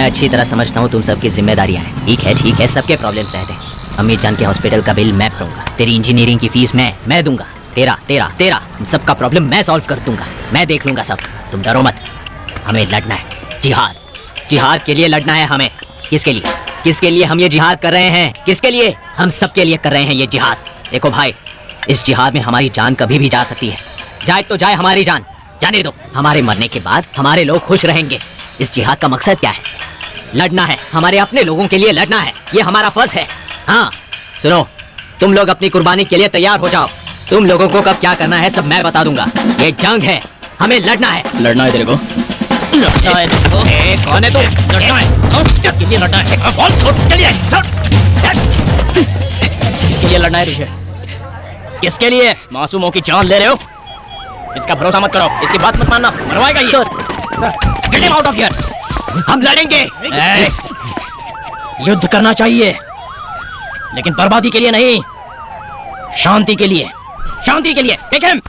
मैं अच्छी तरह समझता हूँ तुम सबकी जिम्मेदारियाँ हैं। ठीक है, सबके प्रॉब्लम्स रहते हैं। अम्मी जान के हॉस्पिटल का बिल मैं भरूंगा, तेरी इंजीनियरिंग की फीस मैं दूंगा, तेरा सबका प्रॉब्लम मैं सॉल्व कर दूंगा, मैं देख लूंगा सब। तुम डरो मत, हमें लड़ना है, जिहाद के लिए लड़ना है हमें। किसके लिए हम ये जिहाद कर रहे हैं? किसके लिए? हम सबके लिए कर रहे हैं ये जिहाद। देखो भाई, इस जिहाद में हमारी जान कभी भी जा सकती है। जाए तो जाए हमारी जान, जाने दो। हमारे मरने के बाद हमारे लोग खुश रहेंगे। इस जिहाद का मकसद क्या है? लड़ना है, हमारे अपने लोगों के लिए लड़ना है, ये हमारा फर्ज है। हाँ सुनो, तुम लोग अपनी कुर्बानी के लिए तैयार हो जाओ। तुम लोगों को कब क्या करना है सब मैं बता दूंगा। ये जंग है, हमें लड़ना है। लड़ना है तेरे को? लड़ना है तेरे को? कौन है तू? लड़ना है? किसके लिए लड़ना है? कौन? किसके लिए? किसके लिए लड़ना है ऋषि? किसके लिए? मासूमों की जान ले रहे हो? इसका भरोसा मत करो, इसकी बात मत मानना, मरवाएगा ये। Get him out of here. हम लड़ेंगे। युद्ध करना चाहिए, लेकिन बर्बादी के लिए नहीं, शांति के लिए। Take him.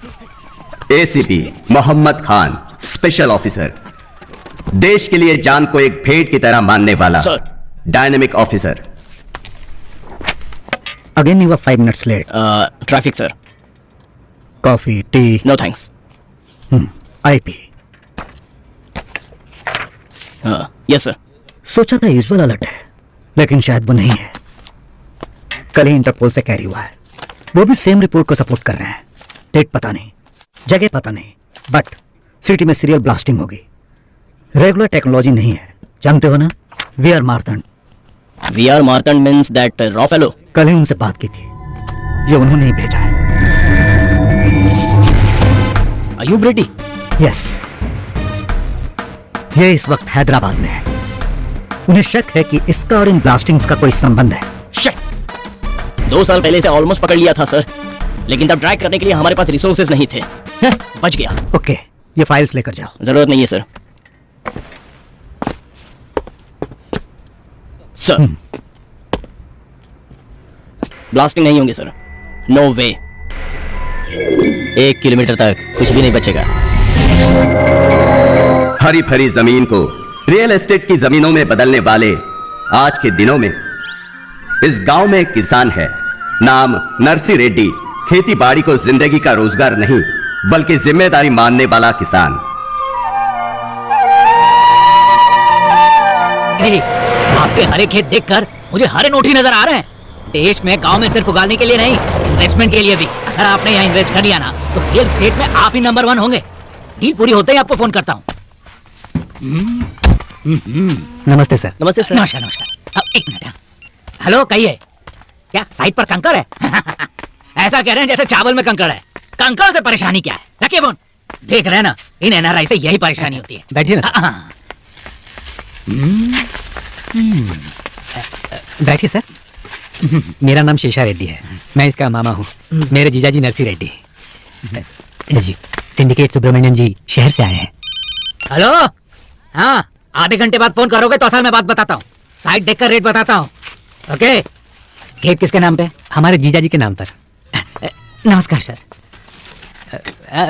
ACP Mohammad Khan, special officer, देश के लिए जान को एक भेंट की तरह मानने वाला dynamic officer. Again you were 5 minutes late. Traffic sir. Coffee, tea. No thanks. IP. Yes sir. सोचा था यूजुअल अलर्ट है, लेकिन शायद वो नहीं है। कल ही इंटरपोल से कैरी हुआ है, वो भी सेम रिपोर्ट को सपोर्ट कर रहे हैं। डेट पता नहीं, जगह पता नहीं, बट सिटी में सीरियल ब्लास्टिंग होगी। रेगुलर टेक्नोलॉजी नहीं है, जानते हो ना? We are Martand means that रॉ फेलो। कल ही उनसे बात की थी, ये उन्होंने ही भेजा है। Are you Brady? यस, ये इस वक्त हैदराबाद में है। उन्हें शक है कि इसका और इन ब्लास्टिंग्स का कोई संबंध है। शिट! 2 साल पहले से ऑलमोस्ट पकड़ लिया था सर, लेकिन तब ट्रैक करने के लिए हमारे पास रिसोर्सेज नहीं थे। बच गया। ओके, ये फाइल्स लेकर जाओ। जरूरत नहीं है सर। सर ब्लास्टिंग नहीं होंगे सर, नो वे। 1 किलोमीटर तक कुछ भी नहीं बचेगा। हरी भरी जमीन को रियल एस्टेट की जमीनों में बदलने वाले आज के दिनों में इस गांव में एक किसान है, नाम नरसी रेड्डी। खेती बाड़ी को जिंदगी का रोजगार नहीं, बल्कि जिम्मेदारी मानने वाला किसान। आपके हरे खेत देखकर मुझे हरे नोट ही नजर आ रहे हैं। देश में गांव में सिर्फ उगाने के लिए नहीं, इन्वेस्टमेंट के लिए भी। अगर आपने यहाँ इन्वेस्ट कर लिया ना, तो रियल एस्टेट में आप ही नंबर 1 होंगे। डील पूरी होते ही आपको फोन करता हूँ। नमस्ते सर। नमस्ते सर। नमस्कार। अब 1 मिनट। हेलो, कहिए। क्या साइड पर कंकड़ है? ऐसा कह रहे हैं जैसे चावल में कंकड़ है। कंकड़ से परेशानी क्या है? रखिए फोन। देख रहे हैं ना, इन एनआरआई से यही परेशानी होती है। बैठिए ना। बैठिए सर। मेरा नाम शेषा रेड्डी है, मैं इसका मामा हूँ। मेरे जीजाजी नरसी रेड्डी जी, सिंडिकेट सुब्रमण्यम जी शहर से आए हैं। हेलो, हाँ, आधे घंटे बाद फोन करोगे तो असल में बात बताता हूँ। साइड देखकर रेट बताता हूँ। ओके। खेत किसके नाम पे? हमारे जीजाजी के नाम पर। नमस्कार सर।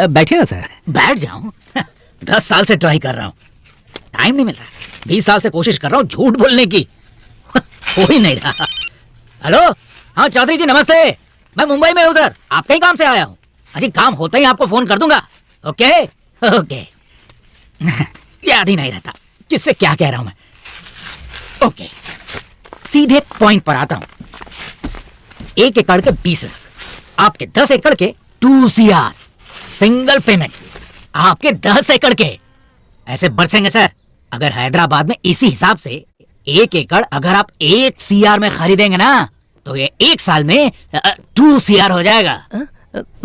बैठिए ना सर। बैठ जाऊं? 10 साल से ट्राई कर रहा हूँ, टाइम नहीं मिल रहा। 20 साल से कोशिश कर रहा हूँ झूठ बोलने की, हो ही नहीं रहा। हेलो, हाँ चौधरी जी नमस्ते। मैं मुंबई में हूँ सर, आपके ही काम से आया हूँ। अजी काम होता ही आपको फोन कर दूंगा। Okay okay. याद ही नहीं रहता किससे क्या कह रहा हूं मैं। ओके, सीधे पॉइंट पर आता हूं। 1 एकड़ के 20 लाख, आपके 10 एकड़ के 2 CR सिंगल पेमेंट। आपके 10 एकड़ के ऐसे बरसेंगे सर। अगर हैदराबाद में इसी हिसाब से 1 एकड़ अगर आप 1 CR में खरीदेंगे ना, तो ये 1 साल में 2 CR हो जाएगा।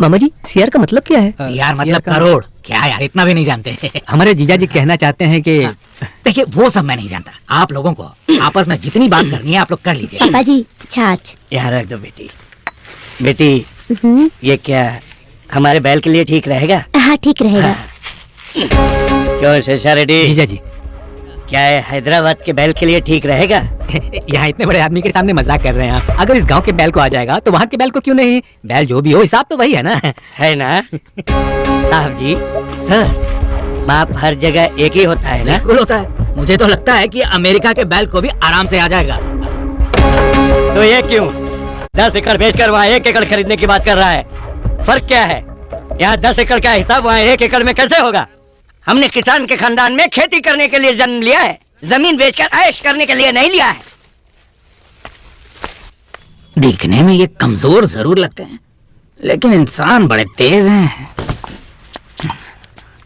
मामा जी, CR का मतलब क्या है? CR मतलब करोड़। क्या यार, इतना भी नहीं जानते? हमारे जीजाजी कहना चाहते हैं कि देखिए वो सब मैं नहीं जानता। आप लोगों को आपस में जितनी बात करनी है आप लोग कर लीजिए। पापा जी छाछ। यहाँ रख दो बेटी। बेटी ये क्या हमारे बैल के लिए ठीक रहेगा? हाँ ठीक रहेगा। क्यों शेषा रेड्डी? जीजाजी, क्या है हैदराबाद के बैल के लिए ठीक रहेगा? यहाँ इतने बड़े आदमी के सामने मजाक कर रहे हैं आप। अगर इस गांव के बैल को आ जाएगा तो वहाँ के बैल को क्यों नहीं? बैल जो भी हो, हिसाब तो वही है ना। है ना साहब जी? सर, माप हर जगह एक ही होता है ना? बिल्कुल होता है। मुझे तो लगता है कि अमेरिका के बैल को भी आराम से आ जाएगा। तो ये क्यों 10 एकड़ बेचकर वहाँ 1 एकड़ खरीदने की बात कर रहा है? फर्क क्या है? यहाँ 10 एकड़ का हिसाब वहाँ 1 एकड़ में कैसे होगा? हमने किसान के खानदान में खेती करने के लिए जन्म लिया है, जमीन बेचकर ऐश करने के लिए नहीं लिया है। दिखने में ये कमजोर जरूर लगते हैं, लेकिन इंसान बड़े तेज हैं।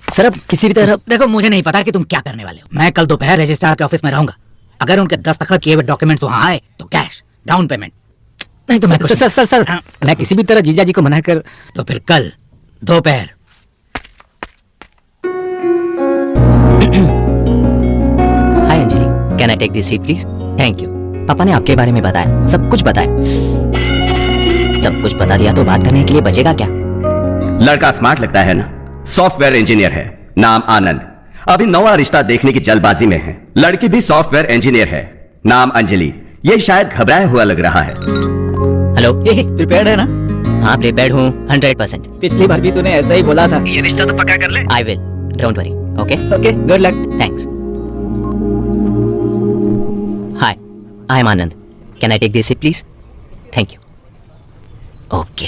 सर अब किसी भी तरह देखो, मुझे नहीं पता कि तुम क्या करने वाले हो। मैं कल दोपहर रजिस्ट्रार के ऑफिस में रहूंगा। अगर उनके दस्तखत किए हुए डॉक्यूमेंट्स वहां आए तो कैश डाउन पेमेंट, नहीं तो मैं कुछ सर मैं किसी भी तरह जीजा जी को मना कर। तो फिर कल दोपहर। Hi Anjali, can I take this seat please? Thank you. पापा ने आपके बारे में बताया, सब कुछ बताया। सब कुछ बता दिया तो बात करने के लिए बचेगा क्या? लड़का स्मार्ट लगता है ना? सॉफ्टवेयर इंजीनियर है, नाम आनंद। अभी नवा रिश्ता देखने की जल्दबाजी में है। लड़की भी सॉफ्टवेयर इंजीनियर है, नाम अंजलि। ये शायद घबराया हुआ लग रहा है। हेलो, प्रिपेयर्ड है ना? हाँ प्रिपेयर्ड हूँ 100%। पिछली बार भी तूने ऐसा ही बोला था। ये रिश्ता तो पक्का कर ले। I will, don't worry. Okay okay, good luck. Thanks. Hi, I am Anand. Can I take this seat please? Thank you. Okay.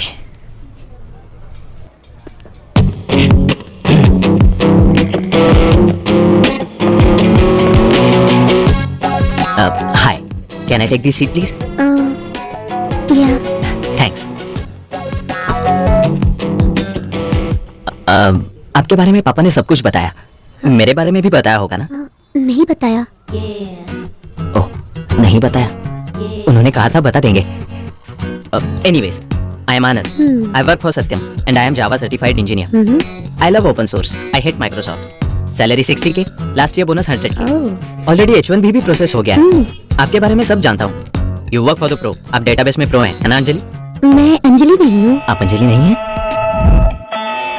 Hi, can I take this seat please? Yeah thanks. आपके बारे में पापा ने सब कुछ बताया। मेरे बारे में भी बताया होगा ना? नहीं बताया। ओह, नहीं बताया। उन्होंने कहा था बता देंगे। Anyways, I am Anand. I work for Satyam and I am Java certified engineer. I love open source. I hate Microsoft. Salary 60K, last year bonus 100K। Already H1B भी प्रोसेस हो गया है। आपके बारे में सब जानता हूँ। You work for the pro. आप डेटाबेस में प्रो हैं, है ना अंजलि? मैं अंजलि नहीं हूँ। आप अंजलि नहीं हैं?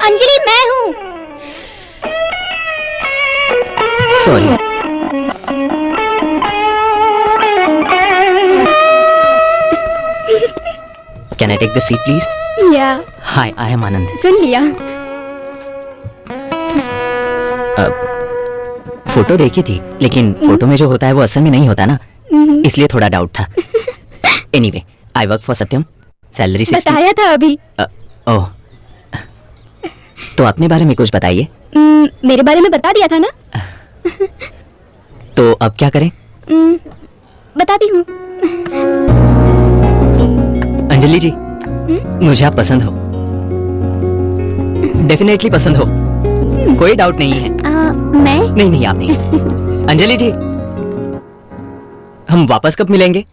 अंजलि मैं हूँ। Sorry. Can I take the seat please? Yeah hi, I am आनंद। सुन लिया। फोटो देखी थी, लेकिन फोटो में जो होता है वो असल में नहीं होता ना, इसलिए थोड़ा डाउट था। Anyway, I work for Satyam. Salary 60। बताया था अभी। ओह, तो अपने बारे में कुछ बताइए। मेरे बारे में बता दिया था ना। तो अब क्या करें? बताती हूँ। अंजलि जी, मुझे आप पसंद हो, डेफिनेटली पसंद हो, कोई डाउट नहीं है। मैं नहीं नहीं, आप नहीं। अंजलि जी, हम वापस कब मिलेंगे?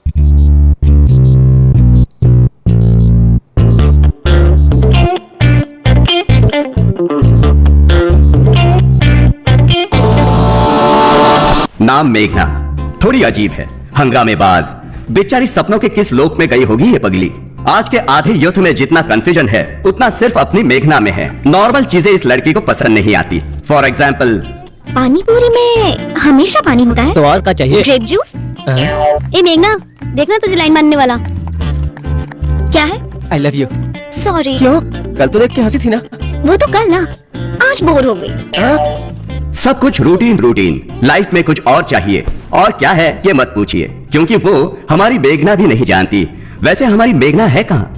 नाम मेघना, थोड़ी अजीब है, हंगामेबाज। बेचारी सपनों के किस लोक में गई होगी ये पगली। आज के आधे यूथ में जितना कंफ्यूजन है उतना सिर्फ अपनी मेघना में है। नॉर्मल चीजें इस लड़की को पसंद नहीं आती। फॉर एग्जाम्पल, पानी पूरी में हमेशा पानी होता है। तो और क्या चाहिए? Grape juice. ए मेघना, देखना तुझे लाइन मारने वाला। क्या है? आई लव यू। सॉरी। क्यों? कल तो देख के हंसी थी ना। वो तो कल ना, आज बोर हो गई। सब कुछ रूटीन रूटीन, लाइफ में कुछ और चाहिए। और क्या है ये मत पूछिए, क्योंकि वो हमारी मेघना भी नहीं जानती। वैसे हमारी मेघना है कहाँ?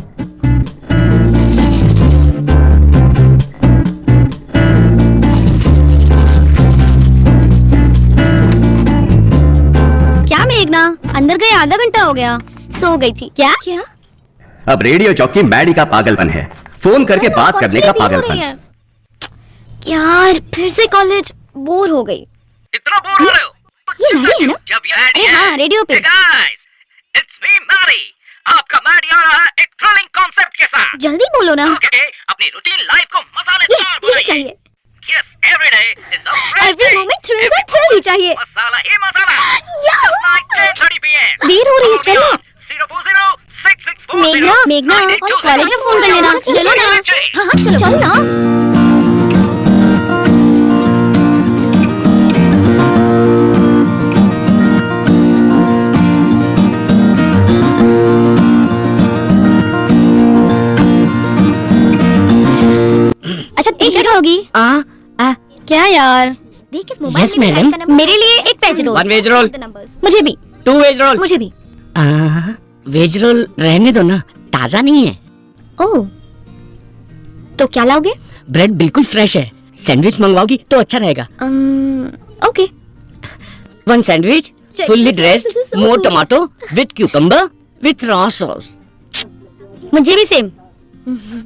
क्या मेघना, अंदर गए आधा घंटा हो गया। सो गई थी क्या? क्या? अब रेडियो जॉकी मैडी का पागलपन है, फोन करके बात करने का पागलपन। यार फिर से कॉलेज, बोर हो गई। इतना बोर हो रहे हो? ये मैडी है ना? जब ये अरे हाँ, रेडियो पे। It's me Maddy. आपका मैडी आ रहा है एक थ्रिलिंग कॉन्सेप्ट के साथ। जल्दी बोलो ना। ओके, अपनी रूटीन लाइफ को मसालेदार यही बनाइए। चाहिए। Yes, every day is a fresh Every moment thrill का thrill ही चाहिए। मसाला ही मसाला। याहू! 9:30 PM। देर हो रही है, चलो। 040-6640। मेघना, मेघना, कॉलेज में फोन कर लेना। चलो ना। हाँ हाँ, चलो चलो ना। अच्छा टिकट होगी। क्या यार, देख किस मोबाइल Yes, में madam. का नंबर। मेरे लिए एक veg roll. One veg roll. मुझे भी, 2 वेज रोल। मुझे भी। वेज रोल रहने दो ना, ताजा नहीं है। ओह, तो क्या लाओगे? ब्रेड बिल्कुल फ्रेश है। सैंडविच मंगवाओगी तो अच्छा रहेगा। Okay. 1 sandwich, Check fully this out. dressed, This is so more cool. tomato, with cucumber, with raw sauce. मुझे भी सेम।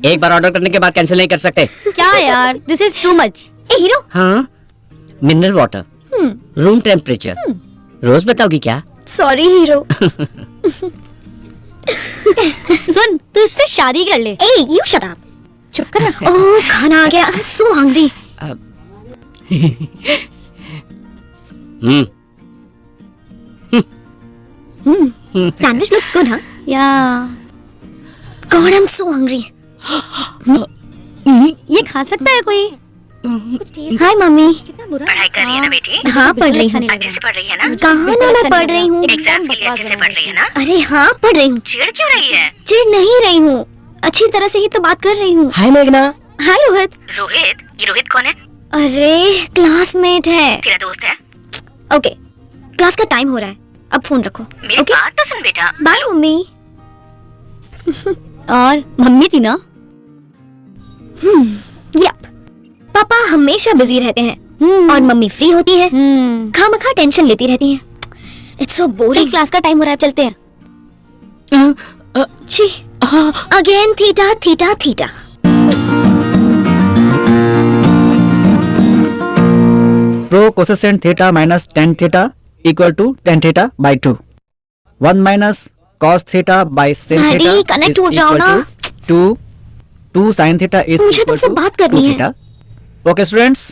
एक बार ऑर्डर करने के बाद कैंसिल नहीं कर सकते। क्या यार, दिस इज टू मच। ए हीरो। हाँ, मिनरल वाटर, रूम टेम्परेचर। रोज बताओगी क्या? Sorry hero. सुन, तू इससे शादी कर ले। ए, यू शट अप। चुप कर ना। ओह, खाना आ गया। I am so hungry. Sandwich looks good, हाँ? या God, I am so hungry. ये खा सकता है कोई? Hi mummy. कितना बुरा पढ़ाई कर रही है ना बेटी? हाँ, पढ़ रही हूँ। अच्छे से पढ़ रही है ना? कहाँ ना, मैं पढ़ रही हूँ। एग्जाम्स के लिए अच्छे से पढ़ रही है ना? अरे हाँ, पढ़ रही हूँ। चिढ़ क्यों रही है? चिढ़ नहीं रही हूँ, अच्छी तरह से ही तो बात कर रही हूँ। हाय मेघना। हाय रोहित। रोहित? ये रोहित कौन है? अरे क्लासमेट है। तेरा दोस्त है? ओके, क्लास का टाइम हो रहा है, अब फोन रखो। मेरी ओके, बात तो सुन बेटा। Bye mummy. और मम्मी थी ना? यप, पापा हमेशा बिजी रहते हैं और मम्मी फ्री होती है, खामखा टेंशन लेती रहती है। It's so boring. क्लास का टाइम हो रहा है, चलते हैं। छी, again theta theta theta. Pro cosecant theta minus tan theta equal to tan theta by 2. 1 minus cos theta by sin Daddy, theta connect is हो जाओ equal ना। to 2 sin theta is मुझे equal तुमसे to बात करनी 2 है। theta. Okay students,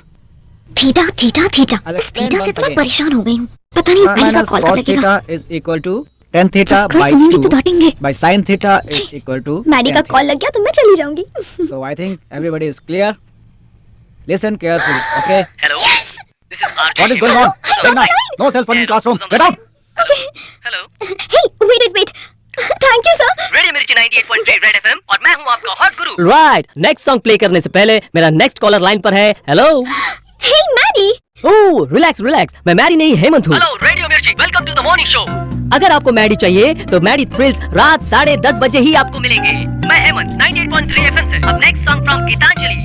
theta theta theta. I'll इस explain theta से once तो मैं again. परेशान हो गई हूँ। पता नहीं 1 मैंने का minus कॉल cos लगेगा। theta is equal to tan theta उसका by सुनेंगे 2 तो डांटेंगे। by sin theta is छी, equal to मैडी का tan कॉल theta. लग गया तो मैं चली जाऊंगी। So I think everybody is clear. Listen carefully, okay? Hello, this is RJ. What is going on? Megna, no cell phone in classroom. Get out! Hello, hey, wait. Thank you sir. Radio Mirchi 98.3 red FM और मैं हूँ आपका hot गुरु। Right, next song play करने से पहले मेरा next collar line पर है। Hello. Hey Maddy. Oh, relax relax, मैं मैडी नहीं हेमंत हूँ। Hello radio Mirchi, welcome to the morning show. अगर आपको मैडी चाहिए तो मैडी थ्रिल्स रात 10:30 बजे ही आपको आपको मिलेंगे। मैं हेमंत 98.3 एफएम से। अब नेक्स्ट सॉन्ग फ्रॉम गीतांजलि।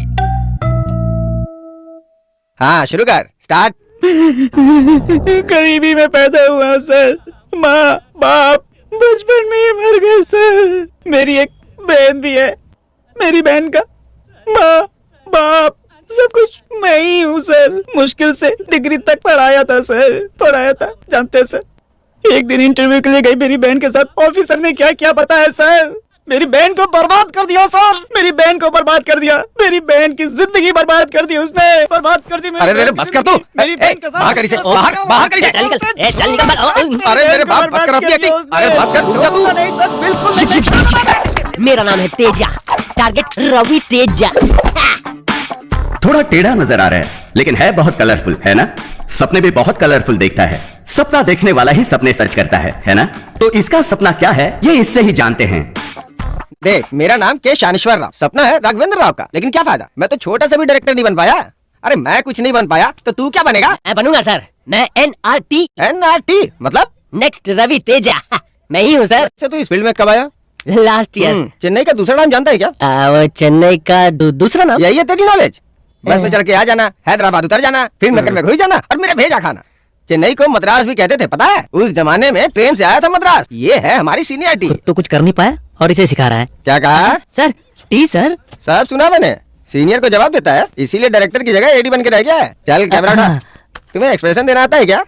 हाँ शुरू कर, स्टार्ट। गरीबी में पैदा हुआ सर, माँ बाप बचपन में ही मर गए सर। मेरी एक बहन भी है, मेरी बहन का माँ बाप सब कुछ मैं ही हूँ सर। मुश्किल से डिग्री तक पढ़ाया था जानते हैं सर। एक दिन इंटरव्यू के लिए गई मेरी बहन के साथ, ऑफिसर ने क्या क्या बताया सर, मेरी बहन को बर्बाद कर दिया सर। मेरी बहन को बर्बाद कर दिया, मेरी बहन की जिंदगी बर्बाद कर दी उसने, बर्बाद कर दी मेरी अरे बहन अरे की बस कर तू। जिंदगी। मेरी बहन के साथ बाहर कर इसे, बाहर कर इसे। चल निकल। अरे मेरे बाप, बस कर अपनी एक्टिंग। अरे बस कर, रुक जा तू। नहीं सर, बिल्कुल नहीं। मेरा नाम है तेजा, टारगेट रवि तेजा। थोड़ा टेढ़ा नजर आ रहा है लेकिन है बहुत कलरफुल, है ना? सपने भी बहुत कलरफुल देखता है। सपना देखने वाला ही सपने सच करता है ना? तो इसका सपना क्या है ये इससे ही जानते हैं। देख, मेरा नाम के शानेश्वर राव, सपना है राघवेंद्र राव का, लेकिन क्या फायदा, मैं तो छोटा सा भी डायरेक्टर नहीं बन पाया। अरे मैं कुछ नहीं बन पाया तो तू क्या बनेगा? मैं बनूंगा सर, मैं NRT, NRT मतलब? नेक्स्ट रवि तेजा। मैं ही हूँ सर। अच्छा, तू इस फील्ड में कब आया? Last year. चेन्नई का दूसरा नाम जानता है क्या? वो चेन्नई का दूसरा नाम। यही है तेरी नॉलेज? बस में चढ़ के आ जाना, हैदराबाद उतर जाना, फिर नगर में घुस जाना और मेरा भेजा खाना। चेन्नई को मद्रास भी कहते थे, पता है? उस जमाने में ट्रेन से आया था मद्रास। ये है हमारी सीनियरिटी। तो कुछ कर नहीं पाया और इसे सिखा रहा है। क्या कहा? Sir T sir. सब सुना मैंने, सीनियर को जवाब देता है, इसीलिए डायरेक्टर की जगह एडी बन के रह गया है। चल कैमरा उठा। तुम्हें एक्सप्रेशन देना आता है क्या?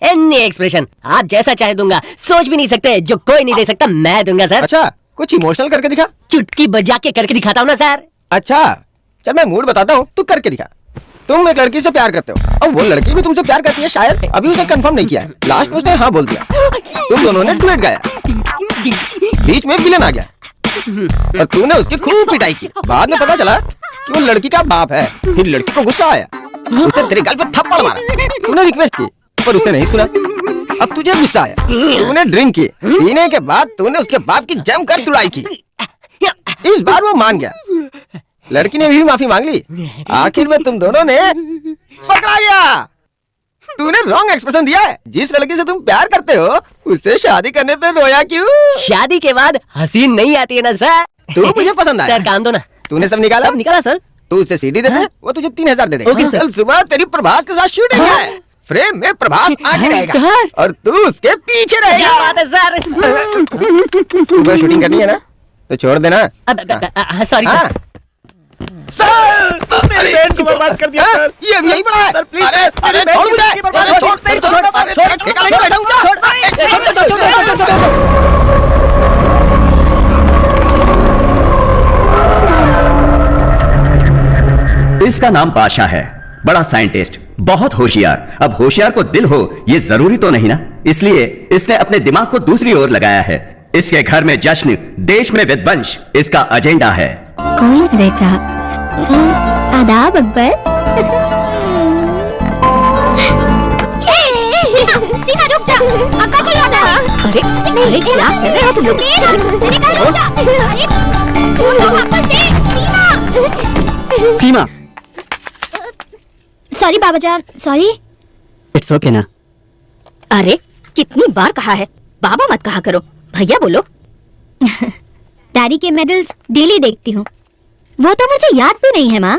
एनी एक्सप्रेशन आप जैसा चाहे दूंगा, सोच भी नहीं सकते, जो कोई नहीं दे सकता मैं दूंगा सर। अच्छा, कुछ इमोशनल करके दिखा। चुटकी बजा के करके दिखाता हूँ ना सर। अच्छा चल, मैं मूड बताता हूँ, तू करके दिखा। तुम एक लड़की से प्यार करते हो और वो लड़की भी तुमसे प्यार करती है, शायद अभी उसे कंफर्म नहीं किया है। लास्ट में उसने हाँ बोल दिया, तुम दोनों ने डुएट गाया, बीच में विलन आ गया और तूने उसकी खूब पिटाई की। बाद में पता चला कि वो लड़की का बाप है। फिर लड़की को गुस्सा आया, उसने तेरे गाल पे थप्पड़ मारा। तूने रिक्वेस्ट की पर उसने नहीं सुना। अब तुझे गुस्सा आया, तूने ड्रिंक की, पीने के बाद तूने उसके बाप की जमकर तुड़ाई की। इस बार वो मान गया, लड़की ने भी माफी मांग ली। आखिर में तुम दोनों ने पकड़ा गया। तूने रॉन्ग एक्सप्रेशन दिया है। जिस लड़की से तुम प्यार करते हो उससे शादी करने पे रोया क्यों? शादी के बाद हसीन नहीं आती है ना सर। तू मुझे पसंद आया। सर काम दो ना। तूने सब निकाला? निकाला सर। तू उसे सीडी दे दे, वो तुझे 3000 दे दे। Okay sir. कल सुबह तेरी प्रभास के साथ शूटिंग है। फ्रेम में प्रभास आगे रहेगा सर। और तू उसके पीछे क्या रहेगा। बात है सर। सुबह शूटिंग करनी है ना तो छोड़ देना। सॉरी हाँ। सर। सर मेरी बहन को बर्बाद कर दिया सर। ये अभी यहीं पड़ा है सर, प्लीज। अरे छोड़ मुझे। अरे छोड़ ठेका लेके बैठा हूँ। इसका नाम पाशा है, बड़ा साइंटिस्ट, बहुत होशियार। अब होशियार को दिल हो ये जरूरी तो नहीं ना, इसलिए इसने अपने दिमाग को दूसरी ओर लगाया है। इसके घर में जश्न, देश में विध्वंस इसका एजेंडा है। कौन बेटा? आदाब अकबर। सीमा रुक जा, अक्का को याद आ। अरे अरे क्या कर रहे हो तुम लोग? मेरे घर रुक जा। अरे तुम वापस से सीमा। सीमा, सॉरी बाबा जान, सॉरी। इट्स ओके ना। अरे कितनी बार कहा है बाबा मत कहा करो, भैया बोलो। डैडी के मेडल्स डेली देखती हूँ, वो तो मुझे याद भी नहीं है माँ।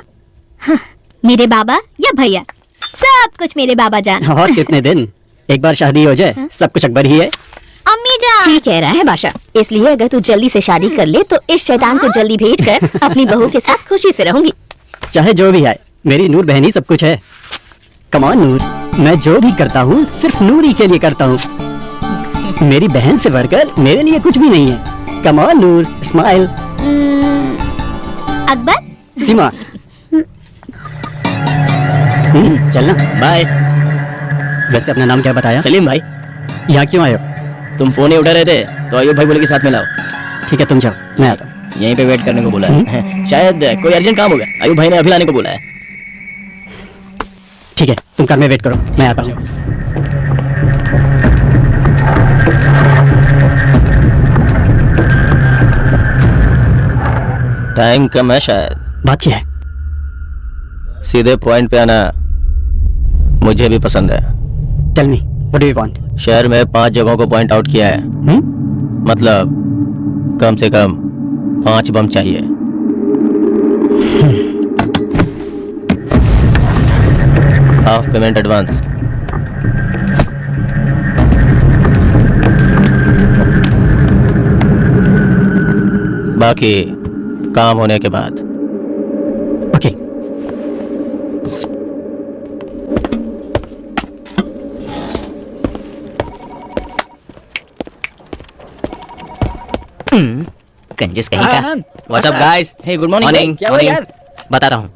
हाँ, मेरे बाबा या भैया, सब कुछ मेरे बाबा जान। और कितने दिन, एक बार शादी हो जाए सब कुछ अकबर ही है। अम्मी जान ठीक कह रहा है बादशाह, इसलिए अगर तू जल्दी से शादी कर ले तो इस शैतान को जल्दी भेजकर अपनी बहू के साथ खुशी से रहूंगी। चाहे जो भी है, मेरी नूर बहन ही सब कुछ है। कमान नूर, मैं जो भी करता हूँ सिर्फ नूर ही के लिए करता हूँ। मेरी बहन से बढ़कर मेरे लिए कुछ भी नहीं है। कमान नूर, स्माइल। अकबर सीमा, चलना। बाय। वैसे अपना नाम क्या बताया? सलीम भाई। यहाँ क्यों आए हो? तुम फोन ही उठा रहे थे तो अयूब भाई बोले के साथ में लाओ। ठीक है तुम जाओ, मैं आता हूँ। यहीं पे वेट करने को बोला है। शायद कोई अर्जेंट काम होगा, अयूब भाई ने अभी लाने को बोला है। ठीक है तुम कार में वेट करो, मैं आता हूँ। टाइम कम है शायद। बात क्या है? सीधे पॉइंट पे आना मुझे भी पसंद है। Tell me, what do you want? शहर में 5 जगहों को पॉइंट आउट किया है। मतलब कम से कम 5 बम चाहिए। Half payment advance. बाकी काम होने के बाद। ओके। कंजूस कहीं का। What's up guys? Hey good morning. Morning. क्या हुआ यार? बता रहा हूँ।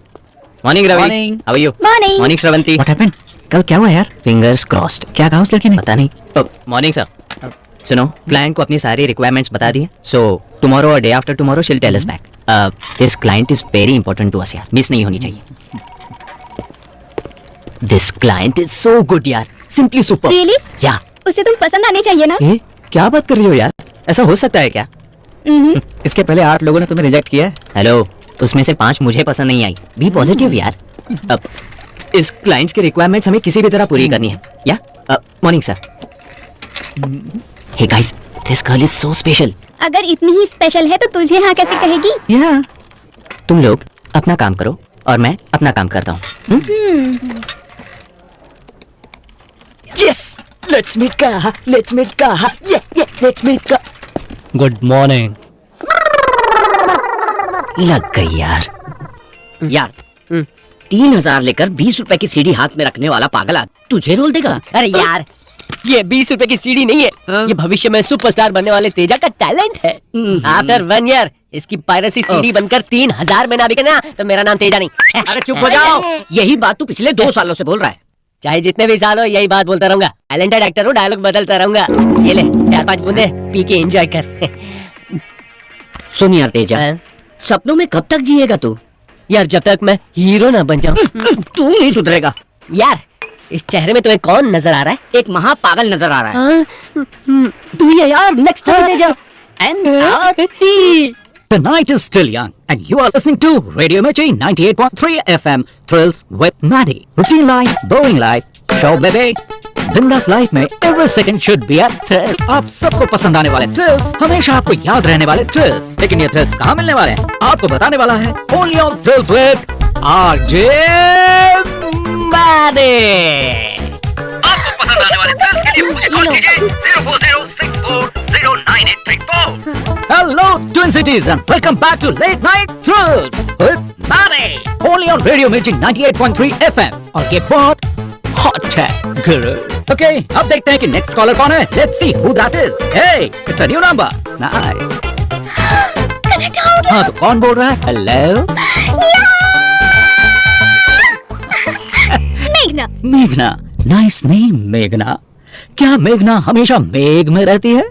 Morning Ravi. Morning. How are you? Morning. Morning Shravanti. What happened? कल क्या हुआ यार? Fingers crossed. क्या कहा उस लड़की ने? पता नहीं। Morning sir. सुनो, क्लाइंट को अपनी सारी रिक्वायरमेंट्स बता दिए, सो टुमारो और day after tomorrow she will tell us back. This client is very important to us यार, मिस नहीं होनी चाहिए। This client is so good यार, सिंपली सुपर। Really? या उसे तुम पसंद आने चाहिए ना। ये क्या बात कर रही हो यार, ऐसा हो सकता है क्या? इसके पहले 8 लोगों ने तुम्हें रिजेक्ट किया है। हेलो, उसमें से 5 मुझे पसंद नहीं आई। बी पॉजिटिव यार। अब इस क्लाइंट्स की रिक्वायरमेंट्स हमें किसी भी तरह पूरी करनी है। Yeah morning sir. Hey guys, this girl is so special. अगर इतनी ही स्पेशल है तो तुझे हाँ कैसे कहेगी? या तुम लोग अपना काम करो और मैं अपना काम करता हूँ। यस, लेट्स मीट का, लेट्स मीट का, ये लेट्स मीट का। Good morning. लग गई यार। यार 3000 लेकर 20 रुपए की सीढ़ी हाथ में रखने वाला पागल तुझे रोल देगा? अरे यार, ये 20 रुपए की सीढ़ी नहीं है, ये भविष्य में सुपरस्टार बनने वाले तेजा का टैलेंट है। आफ्टर 1 ईयर इसकी पायरेसी सीढ़ी बनकर 3000 में ना बिके ना तो मेरा नाम तेजा नहीं। अरे चुप हो जाओ, यही बात तू पिछले 2 सालों से बोल रहा है। चाहे जितने भी साल हो यही बात बोलता रहूंगा। टैलेंटेड एक्टर हूँ, डायलॉग बदलता रहूंगा। ये ले 4-5 बूंदे पी के एंजॉय कर। सुन यार तेजा, सपनों में कब तक जिएगा तू? यार जब तक मैं हीरो ना बन जाऊं। तू नहीं सुधरेगा यार इस चेहरे में तुम्हें कौन नजर आ रहा है? एक महापागल नजर आ रहा है। तू ही है यार, next time Teja. And The night is still young, and you are listening to Radio Mirchi 98.3 FM. Thrills with Maddie. Routine life, boring life, show baby. बिंदास लाइफ में every second should be a thrill. आप सबको पसंद आने वाले thrills, हमेशा आपको याद रहने वाले थ्रिल्स. लेकिन ये थ्रिल्स कहाँ मिलने वाले हैं? आपको बताने वाला है Only on Thrills with RJ Maddie. आपको पसंद आने वाले थ्रिल्स के लिए मुझे कॉल कीजिए 04064098834. Hello, Twin Cities, and welcome back to Late Night Thrills with Maddie. Only on Radio Mirchi 98.3 FM. और ये बहुत hot है, guru. Okay, अब देखते हैं कि next caller कौन है. Let's see who that is. Hey, it's a new number. Nice. Connect हो गया। हाँ, तो कौन बोल रहा है? Hello. मेघना। मेघना. Nice name, मेघना. क्या मेघना हमेशा मेघ में रहती है?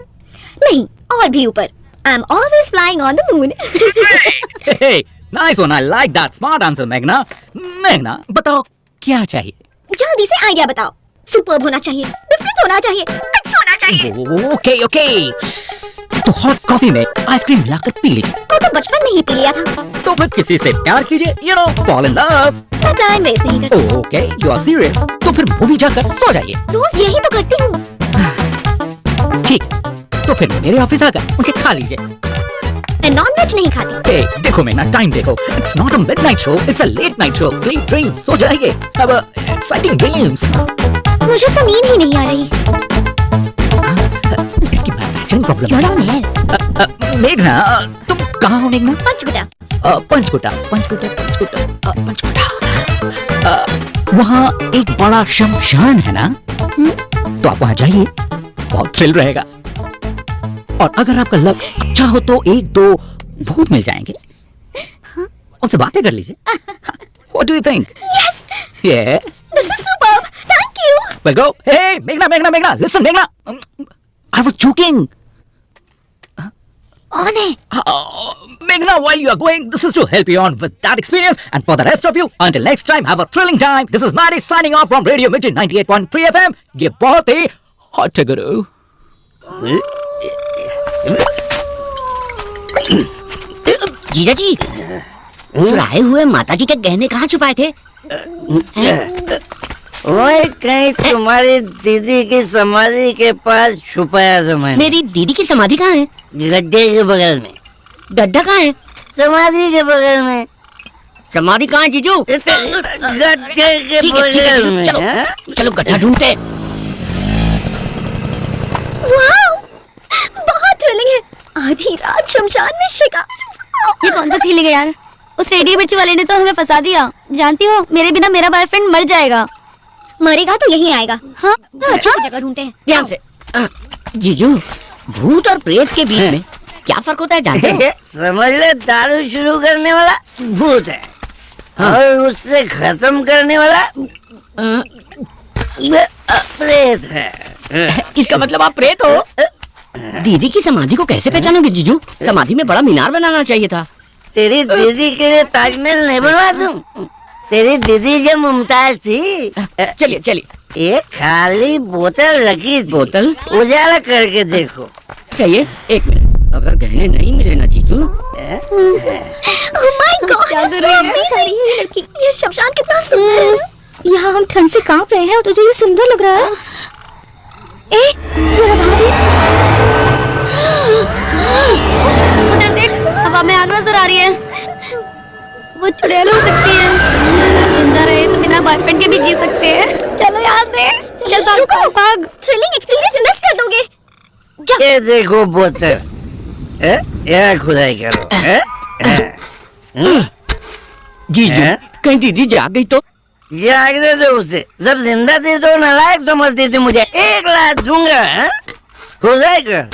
नहीं, और भी ऊपर। I'm always flying on the moon. Hey, nice one. I like that. Smart answer, मेघना. मेघना, बताओ क्या चाहिए? जल्दी से आइडिया बताओ। सुपर्ब होना चाहिए, डिफरेंट होना चाहिए, अच्छा होना चाहिए। ओके ओके, तो हॉट कॉफी में आइसक्रीम मिलाकर पी लीजिए। वो तो बचपन में ही पी लिया था। तो फिर किसी से प्यार कीजिए, you know, fall in love. मैं टाइम वेस्ट नहीं करती। Okay, you are serious. तो फिर मूवी जाकर सो जाइए। रोज यही तो करती हूँ। ठीक, तो फिर मेरे ऑफिस आकर मुझे खा लीजिए। मैं नॉनवेज नहीं खाती। Hey, देखो मैं ना टाइम देखो। It's not a midnight show, it's a late night show. Sleep dreams, सो जाइए। Have a exciting dreams. मुझे तो नींद ही नहीं आ रही। इसकी manufacturing problem You're on air. मेघना, तुम कहाँ हो मेघना? पंचकुटा। पंचकुटा, पंचकुटा, पंचकुटा, पंचकुटा। वहाँ एक बड़ा शमशान है ना? तो आप वहाँ जाइए, बहुत थ्रिल रहेगा। और अगर आपका लक अच्छा हो तो एक दो भूत मिल जाएंगे, उनसे बातें कर लीजिए। What do you think? Yes, Yeah. this is superb. Thank you. Well, go. Hey, Meghna, listen, Meghna. I was joking. On है। Meghna, while you are going, this is to help you on with that experience. And for the rest of you, until next time, have a thrilling time. This is Maddie signing off from Radio Mirchi 98.3 FM. ये बहुत ही hot है गुरु। जीजा जी, चुराए हुए माता जी के गहने कहाँ छुपाए थे? वही कहीं तुम्हारी दीदी की समाधि के पास छुपाया था मैंने। मेरी दीदी की समाधि कहाँ है? गड्ढे के बगल में। गड्ढा कहाँ है? समाधि के बगल में। समाधि कहाँ है जीजू? गड्ढे के ठीक है, बगल में। चलो, हाँ? चलो गड्ढा ढूंढते हैं। वाओ, बहुत थ्रिलिंग है। आधी रात शमशान में शिकार। ये कौन सा फीलिंग है यार? उस रेडियो मिर्ची वाले ने तो हमें फंसा दिया। जानती हो, मेरे बिना मेरा बॉयफ्रेंड मर जाएगा। मरेगा तो यहीं आएगा। हाँ, अच्छा जगह ढूंढते हैं। ध्यान से। जीजू, भूत और प्रेत के बीच में क्या फर्क होता है जानते हो? समझ ले, दारू शुरू करने वाला भूत है। और उससे खत्म करने वाला प्रेत है। इसका मतलब आप प्रेत हो? दीदी की समाधि को कैसे पहचानोगे जीजू? समाधि में बड़ा मीनार बनाना चाहिए था। तेरी दीदी के लिए ताजमहल नहीं बनवा दूं? तेरी दीदी जो मुमताज थी। चलिए चलिए। एक खाली बोतल रखी थी। बोतल? उजाला करके देखो। चाहिए, एक मिनट। अगर गहने नहीं मिले ना जीजू। ओह माय गॉड, क्या कर रही है ये लड़की? ये शमशान कितना सुंदर है। यहाँ हम ठंड से कांप रहे हैं और तुझे ये सुंदर लग रहा है। ए, जरा बाहर देख। उधर देख, हवा में आग नजर आ रही है। वो चुड़ैल हो सकती है। सुंदर है तो बिना बॉयफ्रेंड के भी जी सकते हैं। चलो यहाँ से, चल भाग भाग। थ्रिलिंग एक्सपीरियंस मिस कर दोगे। ये देखो बोतल। यहाँ खुदाई करो। जीजू, कहीं दीदी जाग गई तो? जागने दो उसे। जब जिंदा थी तो नालायक समझती थी मुझे। 1 लाख दूंगा। खुदाई कर।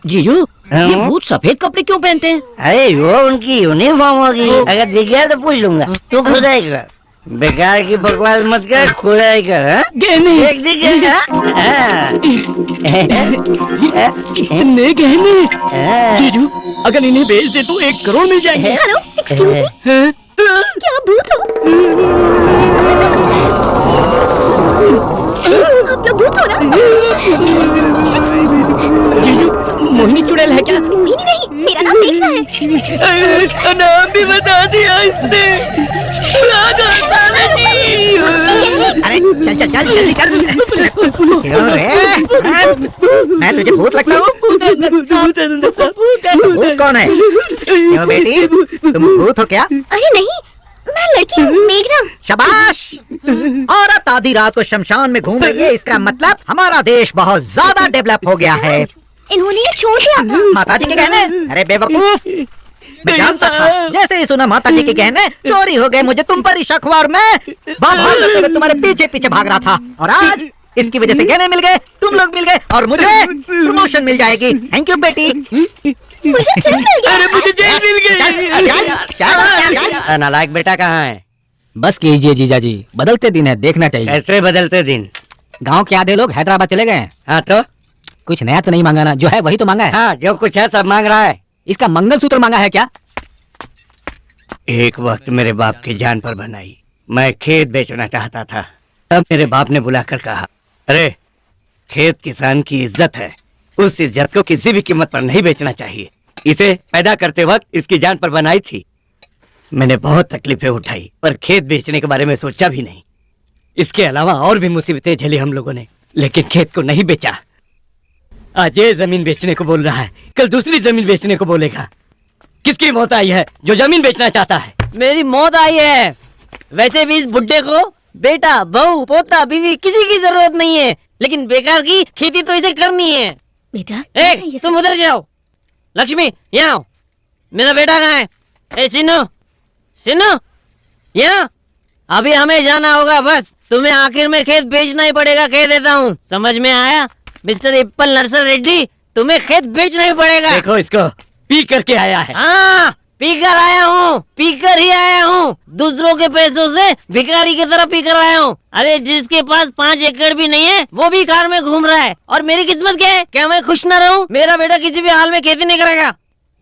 जीजू, ये भूत सफेद कपड़े क्यों पहनते हैं? अरे वो उनकी यूनिफॉर्म होगी। अगर दिख गया तो पूछ लूंगा। तू खुदाई कर। बेकार की बकवास मत कर, खुदाई कर। गहने दिख गया। इतने गहने। जीजू, अगर इन्हें बेच दे तो 1 करोड़ मिल जाएंगे। हेलो, एक्सक्यूज मी, क्या भूत हो? आप लोग भूत हो ना? जीजू, मोहिनी चुड़ैल है क्या? मोहिनी नहीं, मेरा नाम नाम भी बता दिया इसने। अरे चल चल चल जल्दी चल। क्यों रे? मैं तुझे भूत लगता हूँ? भूत कौन है? क्यों बेटी, तुम भूत हो क्या? अरे नहीं, मैं लड़की हूँ, मेघना। शाबाश। औरत आधी रात को शमशान में घूम रही है, इसका मतलब हमारा देश बहुत ज्यादा डेवलप हो गया है। इन्होंने ये छोड़ दिया था। माता जी के गहने? अरे बेवकूफ, मैं जानता था। जैसे ही सुना माता जी के गहने चोरी हो गए, मुझे तुम पर ही शक हुआ और मैं भाग करते हुए तुम्हारे पीछे पीछे भाग रहा था। और आज इसकी वजह से गहने मिल गए, तुम लोग मिल गए और मुझे प्रमोशन मिल जाएगी। थैंक यू बेटी। मुझे जेल मिल गया। अरे मुझे जेल मिल गई। नालायक बेटा कहाँ है? बस कीजिए जीजा जी, बदलते दिन है, देखना चाहिए। कैसे बदलते दिन? गांव के आधे लोग हैदराबाद चले गए हैं। हाँ तो कुछ नया तो नहीं मांगा ना, जो है वही तो मांगा है। हाँ, जो कुछ है सब मांग रहा है। इसका मंगलसूत्र मांगा है क्या? एक वक्त मेरे बाप की जान पर बनाई। मैं खेत बेचना चाहता था, तब मेरे बाप ने बुलाकर कहा, अरे खेत किसान की इज्जत है, उस इज्जत को किसी भी कीमत पर नहीं बेचना चाहिए। इसे पैदा करते वक्त इसकी जान पर बनाई थी। मैंने बहुत तकलीफें उठाई, पर खेत बेचने के बारे में सोचा भी नहीं। इसके अलावा और भी मुसीबतें झेली हम लोगों ने, लेकिन खेत को नहीं बेचा। आज ये जमीन बेचने को बोल रहा है, कल दूसरी जमीन बेचने को बोलेगा। किसकी मौत आई है जो जमीन बेचना चाहता है? मेरी मौत आई है। वैसे भी इस बुड्ढे को बेटा, बहू, पोता, बीवी किसी की जरूरत नहीं है, लेकिन बेकार की खेती तो इसे करनी है। बेटा तुम उधर जाओ। लक्ष्मी यहाँ आओ। मेरा बेटा कहाँ है? ए सिनो, सिनो यहाँ। अभी हमें जाना होगा, बस तुम्हें आखिर में खेत बेचना ही पड़ेगा, कह देता हूँ। समझ में आया मिस्टर एप्पल नर्सर रेड्डी? तुम्हें खेत बेचना ही पड़ेगा। देखो इसको पी करके आया है। हाँ, पीकर आया हूँ, पीकर ही आया हूँ। दूसरों के पैसों से भिखारी की तरह पीकर आया हूँ। अरे जिसके पास 5 एकड़ भी नहीं है वो भी कार में घूम रहा है। और मेरी किस्मत क्या है? क्या मैं खुश न रहूं? मेरा बेटा किसी भी हाल में खेती नहीं करेगा।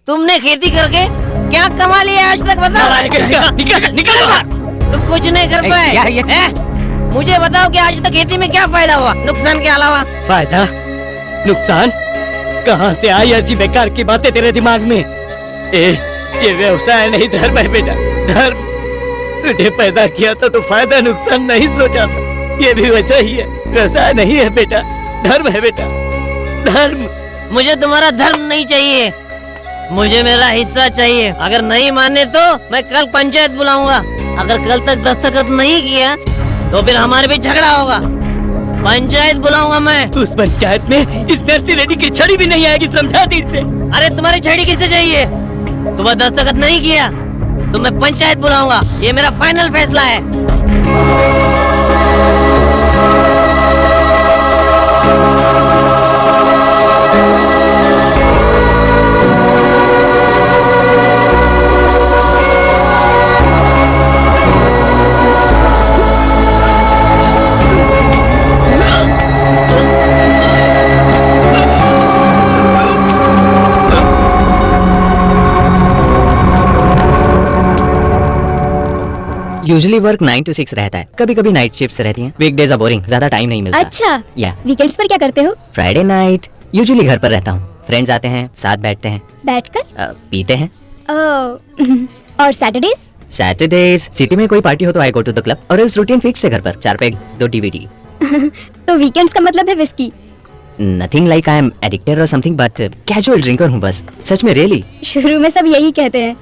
तुमने खेती करके क्या कमा लिया आज तक, बताओ। निकल। तुम कुछ नहीं कर पाए। मुझे बताओ कि आज तक खेती में क्या फायदा हुआ, नुकसान के अलावा? फायदा नुकसान कहाँ से आई ऐसी बेकार की बातें तेरे दिमाग में? ये व्यवसाय नहीं, धर्म है बेटा, धर्म। तुझे पैदा किया था तो फायदा नुकसान नहीं सोचा था। ये भी वैसा ही है, व्यवसाय नहीं है बेटा, धर्म है बेटा, धर्म। मुझे तुम्हारा धर्म नहीं चाहिए, मुझे मेरा हिस्सा चाहिए। अगर नहीं माने तो मैं कल पंचायत बुलाऊंगा। अगर कल तक दस्तखत नहीं किया तो फिर हमारे बीच झगड़ा होगा। पंचायत बुलाऊंगा मैं। उस पंचायत में इस नर्सी रेड्डी की छड़ी भी नहीं आएगी, समझा दी इसे। अरे तुम्हारी छड़ी किससे चाहिए? सुबह दस्तखत नहीं किया तो मैं पंचायत बुलाऊंगा, ये मेरा फाइनल फैसला है। यूजुअली वर्क 9 to 6 रहता है, कभी कभी नाइट शिफ्ट्स रहती हैं। वीकडेज आर बोरिंग, ज्यादा टाइम नहीं मिलता। अच्छा, या वीकेंड्स पर क्या करते हो? फ्राइडे नाइट यूजुअली घर पर रहता हूँ। फ्रेंड्स आते हैं, साथ बैठते हैं, बैठकर पीते हैं। और सैटरडेज? सैटरडेज सिटी में कोई पार्टी हो तो आई गो टू द क्लब, और इस रूटीन फिक्स है घर पर। 4 पैग 2 DVD। तो वीकेंड्स का मतलब है whisky? Nothing like I am addicted और समथिंग, बट कैजुअल ड्रिंकर हूँ बस। सच में, रियली। शुरू में सब यही कहते हैं।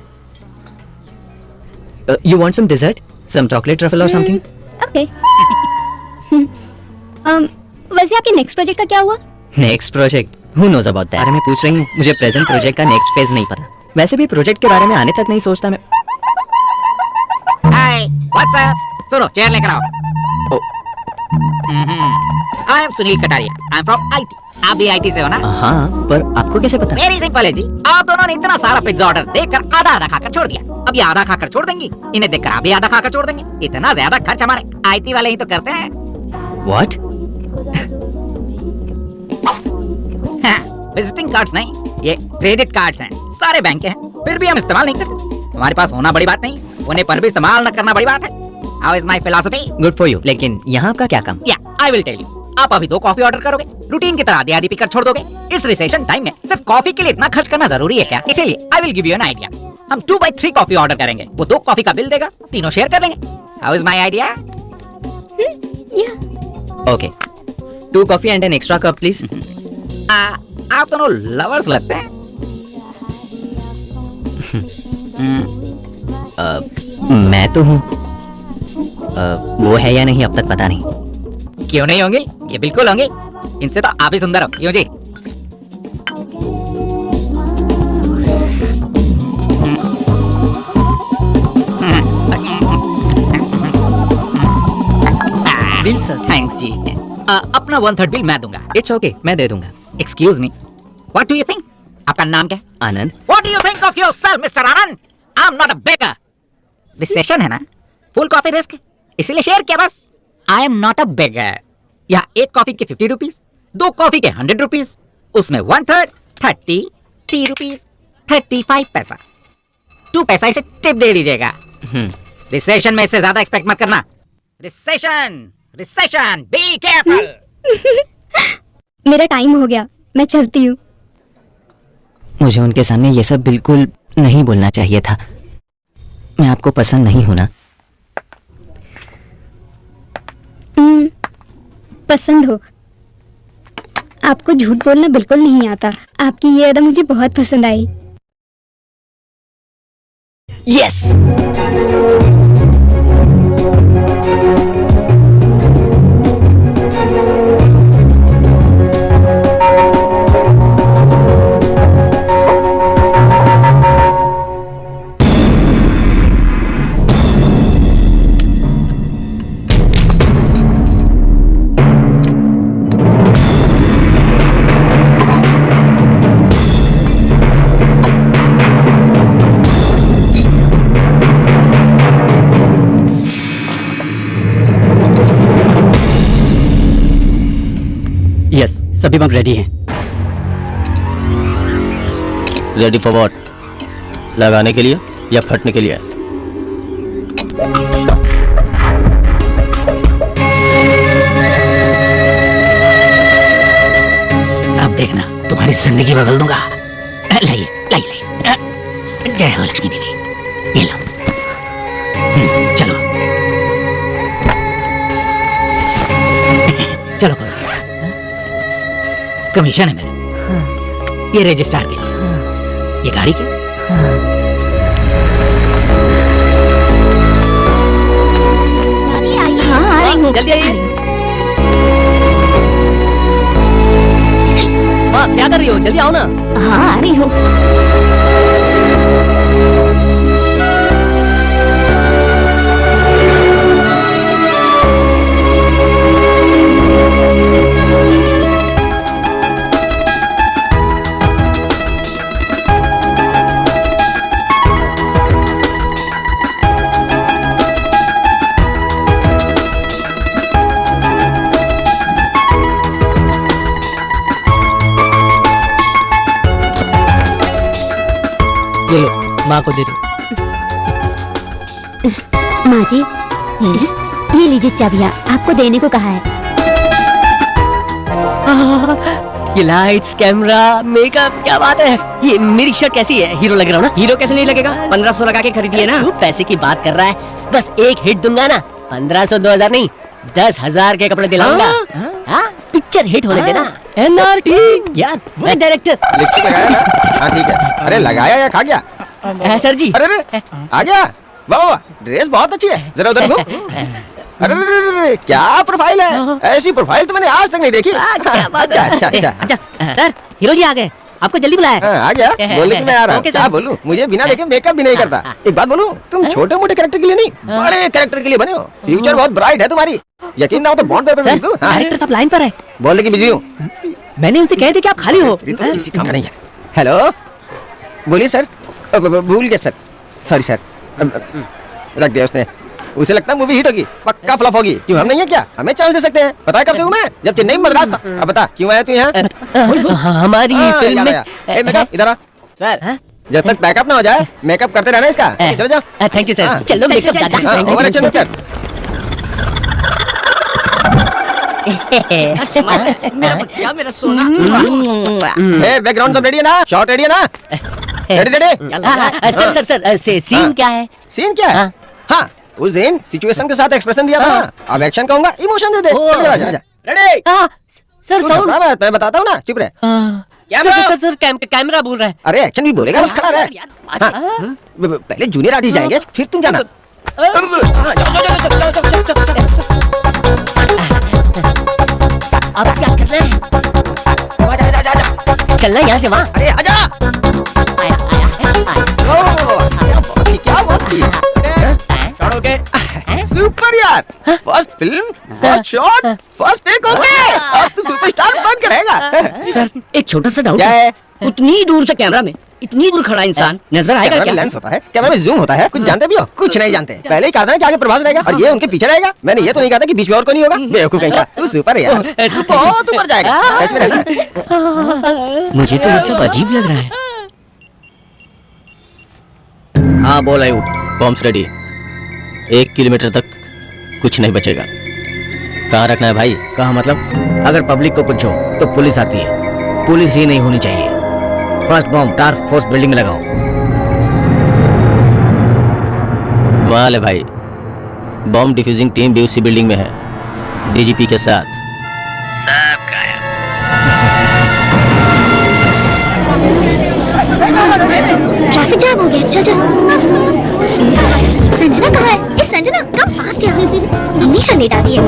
You want some dessert, some chocolate truffle और समथिंग? ओके। वैसे आपके नेक्स्ट प्रोजेक्ट का क्या हुआ? Next project, who knows about that? अरे मैं पूछ रही हूँ, मुझे प्रेजेंट प्रोजेक्ट का नेक्स्ट फेज नहीं पता। वैसे भी प्रोजेक्ट के बारे में आने तक नहीं सोचता मैं। हाय, व्हाट्स अप? सुनो, चेयर लेकर आओ। I am Sunil Kataria, I am from IT। आप भी IT से हो ना? हाँ, पर आपको कैसे पता? वेरी सिंपल है जी। आप दोनों ने इतना सारा पिज्जा ऑर्डर देकर आधा आधा खाकर छोड़ दिया। अब ये आधा खाकर छोड़ देंगी, इन्हें देखकर आप भी आधा खाकर छोड़ देंगे। इतना ज्यादा खर्च हमारे IT वाले ही तो करते हैं। What? विजिटिंग कार्ड्स नहीं, ये क्रेडिट कार्ड्स हैं। सारे बैंक के हैं, फिर भी हम इस्तेमाल नहीं करते। हमारे पास होना बड़ी बात नहीं, होने पर भी इस्तेमाल न करना बड़ी बात है। How is my philosophy? Good for you। लेकिन यहाँ आपका क्या काम? Yeah, I will tell you. आप अभी 2 कॉफी ऑर्डर करोगे, रूटीन की तरह आधी आधी पीकर छोड़ दोगे। इस रिसेशन टाइम में सिर्फ कॉफी के लिए इतना खर्च करना जरूरी है क्या? इसीलिए I will give you an idea. हम 2/3 कॉफी ऑर्डर करेंगे, वो 2 कॉफी का बिल देगा, तीनों शेयर कर लेंगे। How is my idea? Okay, 2 coffee and an extra cup please. आप दोनों लवर्स लगते हैं। मैं तो हूँ, वो है या नहीं अब तक पता नहीं। क्यों नहीं होंगे? ये बिल्कुल होंगे। इनसे तो आप ही सुंदर हो, क्यों जी? बिल सर, थैंक्स जी। अपना 1/3 बिल मैं दूंगा। इट्स ओके, मैं दे दूंगा। Excuse me, what do you think? आपका नाम क्या है? आनंद। What do you think of yourself, Mr. Anand? I'm not a beggar. Recession है ना, फुल कॉफी रिस्क, इसीलिए शेयर किया बस। I am not a beggar. यहाँ 1 कॉफी के 50 रुपीज, 2 कॉफी के 100 रुपीज, उसमें 1/3 33 रुपीज 35 पैसा, 2 पैसा इसे टिप दे दीजिएगा। रिसेशन में इससे ज्यादा एक्सपेक्ट मत करना। Recession, recession, be careful. मेरा टाइम हो गया, मैं चलती हूँ। मुझे उनके सामने ये सब बिल्कुल नहीं बोलना चाहिए था। मैं आपको पसंद नहीं हूं ना? पसंद हो। आपको झूठ बोलना बिल्कुल नहीं आता। आपकी ये अदा मुझे बहुत पसंद आई। यस। यस, सभी बम रेडी हैं। Ready for what? लगाने के लिए या फटने के लिए? अब देखना, तुम्हारी जिंदगी बदल दूंगा। लाइए, लाइए। जय हो लक्ष्मी देवी। ये लो। चलो चलो करो। कमीशन है मेरा। ये रजिस्ट्रार के लिए। ये गाड़ी क्या? हाँ, आ रही हूँ। जल्दी आइए। माँ क्या कर रही हो? जल्दी आओ ना। हाँ, आ रही हूँ। ये लो, माँ को दे दो। माँ जी, ये लीजिए चाबियाँ, आपको देने को कहा है। ये लाइट्स, कैमरा, मेकअप, क्या बात है। ये मेरी शर्ट कैसी है? हीरो लग रहा हूँ ना? हीरो कैसे नहीं लगेगा? 1500 लगा के खरीदी है ना। तू पैसे की बात कर रहा है? बस एक हिट दूंगा ना, 1500 2000 नहीं, 10,000 के कपड़े दिलाऊंगा। पिक्चर हिट होने देना। एनआरटी यार, वो डायरेक्टर। लिपस्टिक लगाया ना? हाँ ठीक है। अरे लगाया या खा गया? सर जी। अरे अरे आ गया। वाह वाह, ड्रेस बहुत अच्छी है। जरा उधर देखो। अरे अरे अरे, क्या प्रोफाइल है? ऐसी प्रोफाइल तो मैंने आज तक नहीं देखी। क्या बात अच्छा है। अच्छा अच्छा। अच्छा सर, हीरो जी आ गए, आपको जल्दी बुलाया। हाँ, आ गया। बोलने की मैं आ रहा हूँ। ओके, क्या सर। बोलूं? मुझे बिना देखे मेकअप भी नहीं करता। एक बात बोलूं, तुम छोटे मोटे कैरेक्टर के लिए नहीं, बड़े कैरेक्टर के लिए बने हो। फ्यूचर बहुत ब्राइट है तुम्हारी। यकीन ना हो तो बॉन्ड पेपर सर, भेज दूं। हाँ, डायरेक्टर साहब लाइन पर है। बोलने की बिजी हूँ। मैंने उनसे कह दिया कि आप खाली हो। ये तो किसी काम का नहीं है। हेलो, बोलिए सर। भूल गया सर, सॉरी सर। रख दिया उसने। उसे लगता है मूवी हिट होगी, पक्का फ्लॉप होगी। क्यों, हम नहीं है क्या? हमें चांस दे सकते हैं। पता है कब से हूँ मैं? जब चेन्नई में मद्रास था। अब बता क्यों आया तू यहाँ? हमारी फिल्म याद में। आया। ए, मेकअप इधर आ। सर, जब तक पैकअप ना हो जाए मेकअप करते रहना इसका। चलो जाओ। Thank you sir. चलो हाँ, मेकअप हाँ, दादा। ओवर एक्शन मत कर। मेरा बच्चा, मेरा सोना। बैकग्राउंड सब रेडी है ना? शॉट रेडी है ना? Ready ready? सर सीन क्या है? सीन क्या है? हाँ, उस दिन सिचुएशन के साथ एक्सप्रेशन दिया था ना, अब एक्शन कहूंगा, इमोशन दे दे। रेडी? सर साउंड मैं बताता हूँ ना, चुप रहे। सर कैमरा बोल रहा है। अरे एक्शन भी बोलेगा, बस खड़ा रहे। हाँ, पहले जूनियर आर्टिस्ट जाएंगे, फिर तुम जाना। अब क्या करना है? चलना यहाँ से वहाँ। अरे आजा। आया आया आया। क्या बात की? सुपर यार, first film, first shot, first take हो गए। अब तो सुपरस्टार बन के रहेगा। सर एक छोटा सा डाउट क्या है, है? उतनी दूर से कैमरा में इतनी दूर खड़ा इंसान नजर आएगा कैमरा में क्या? लेंस होता है, कैमरा में जूम होता है, कुछ जानते भी हो? कुछ नहीं जानते। पहले ही कहा था ना कि आगे प्रभास रहेगा और ये उनके पीछे रहेगा। मैंने ये तो नहीं कहा था कि बीच में और कोई नहीं होगा। बेवकूफ कहीं का। तू सुपर है यार, तू बहुत ऊपर जाएगा। ऐसे में रहना। मुझे तो ये सब अजीब लग रहा है। हाँ बोल आयुब, बॉम्ब्स रेडी। 1 किलोमीटर तक कुछ नहीं बचेगा। कहाँ रखना है भाई? कहा मतलब? अगर पब्लिक को पूछो तो पुलिस आती है, पुलिस ही नहीं होनी चाहिए। First bomb task force building में लगाओ। कमाल है भाई, बॉम्ब डिफ्यूजिंग टीम भी उसी बिल्डिंग में है, डीजीपी के साथ। सब गायब। ट्रैफिक जाम हो गया। चल चल। संजना कहाँ है? इस संजना कम फास्ट यार, हमेशा लेट आती है।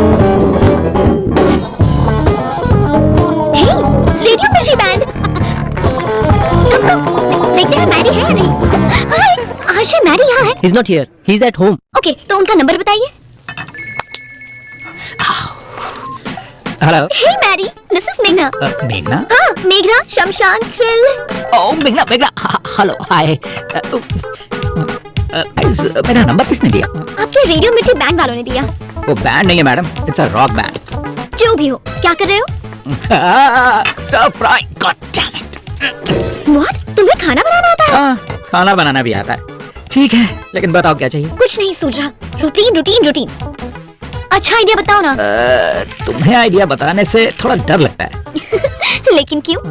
हे, रेडियो मिर्ची बैंड। कम देखते हैं मैरी है या नहीं। हाय, आशा मैरी यहाँ है। He's not here. He's at home. Okay, तो उनका नंबर बताइए। Hello. Hey Mary, this is मेघना। मेघना? हाँ, मेघना, शमशान, थ्रिल। ओ मेघना, मेघना, हेलो, हाय। मेरा नंबर किसने दिया? आपके रेडियो मिर्ची बैंड वालों ने दिया। वो बैंड नहीं है madam, it's a rock band. जो भी हो, क्या कर रहे हो? Stir fry, god damn it. What? तुम्हें खाना बनाना आता है? हाँ, खाना बनाना भी आता है। ठीक है, लेकिन बताओ क्या चाहिए? कुछ नहीं सूझ रहा। Routine routine routine. अच्छा आइडिया बताओ ना। तुम्हें आइडिया बताने से थोड़ा डर लगता है। लेकिन क्यों?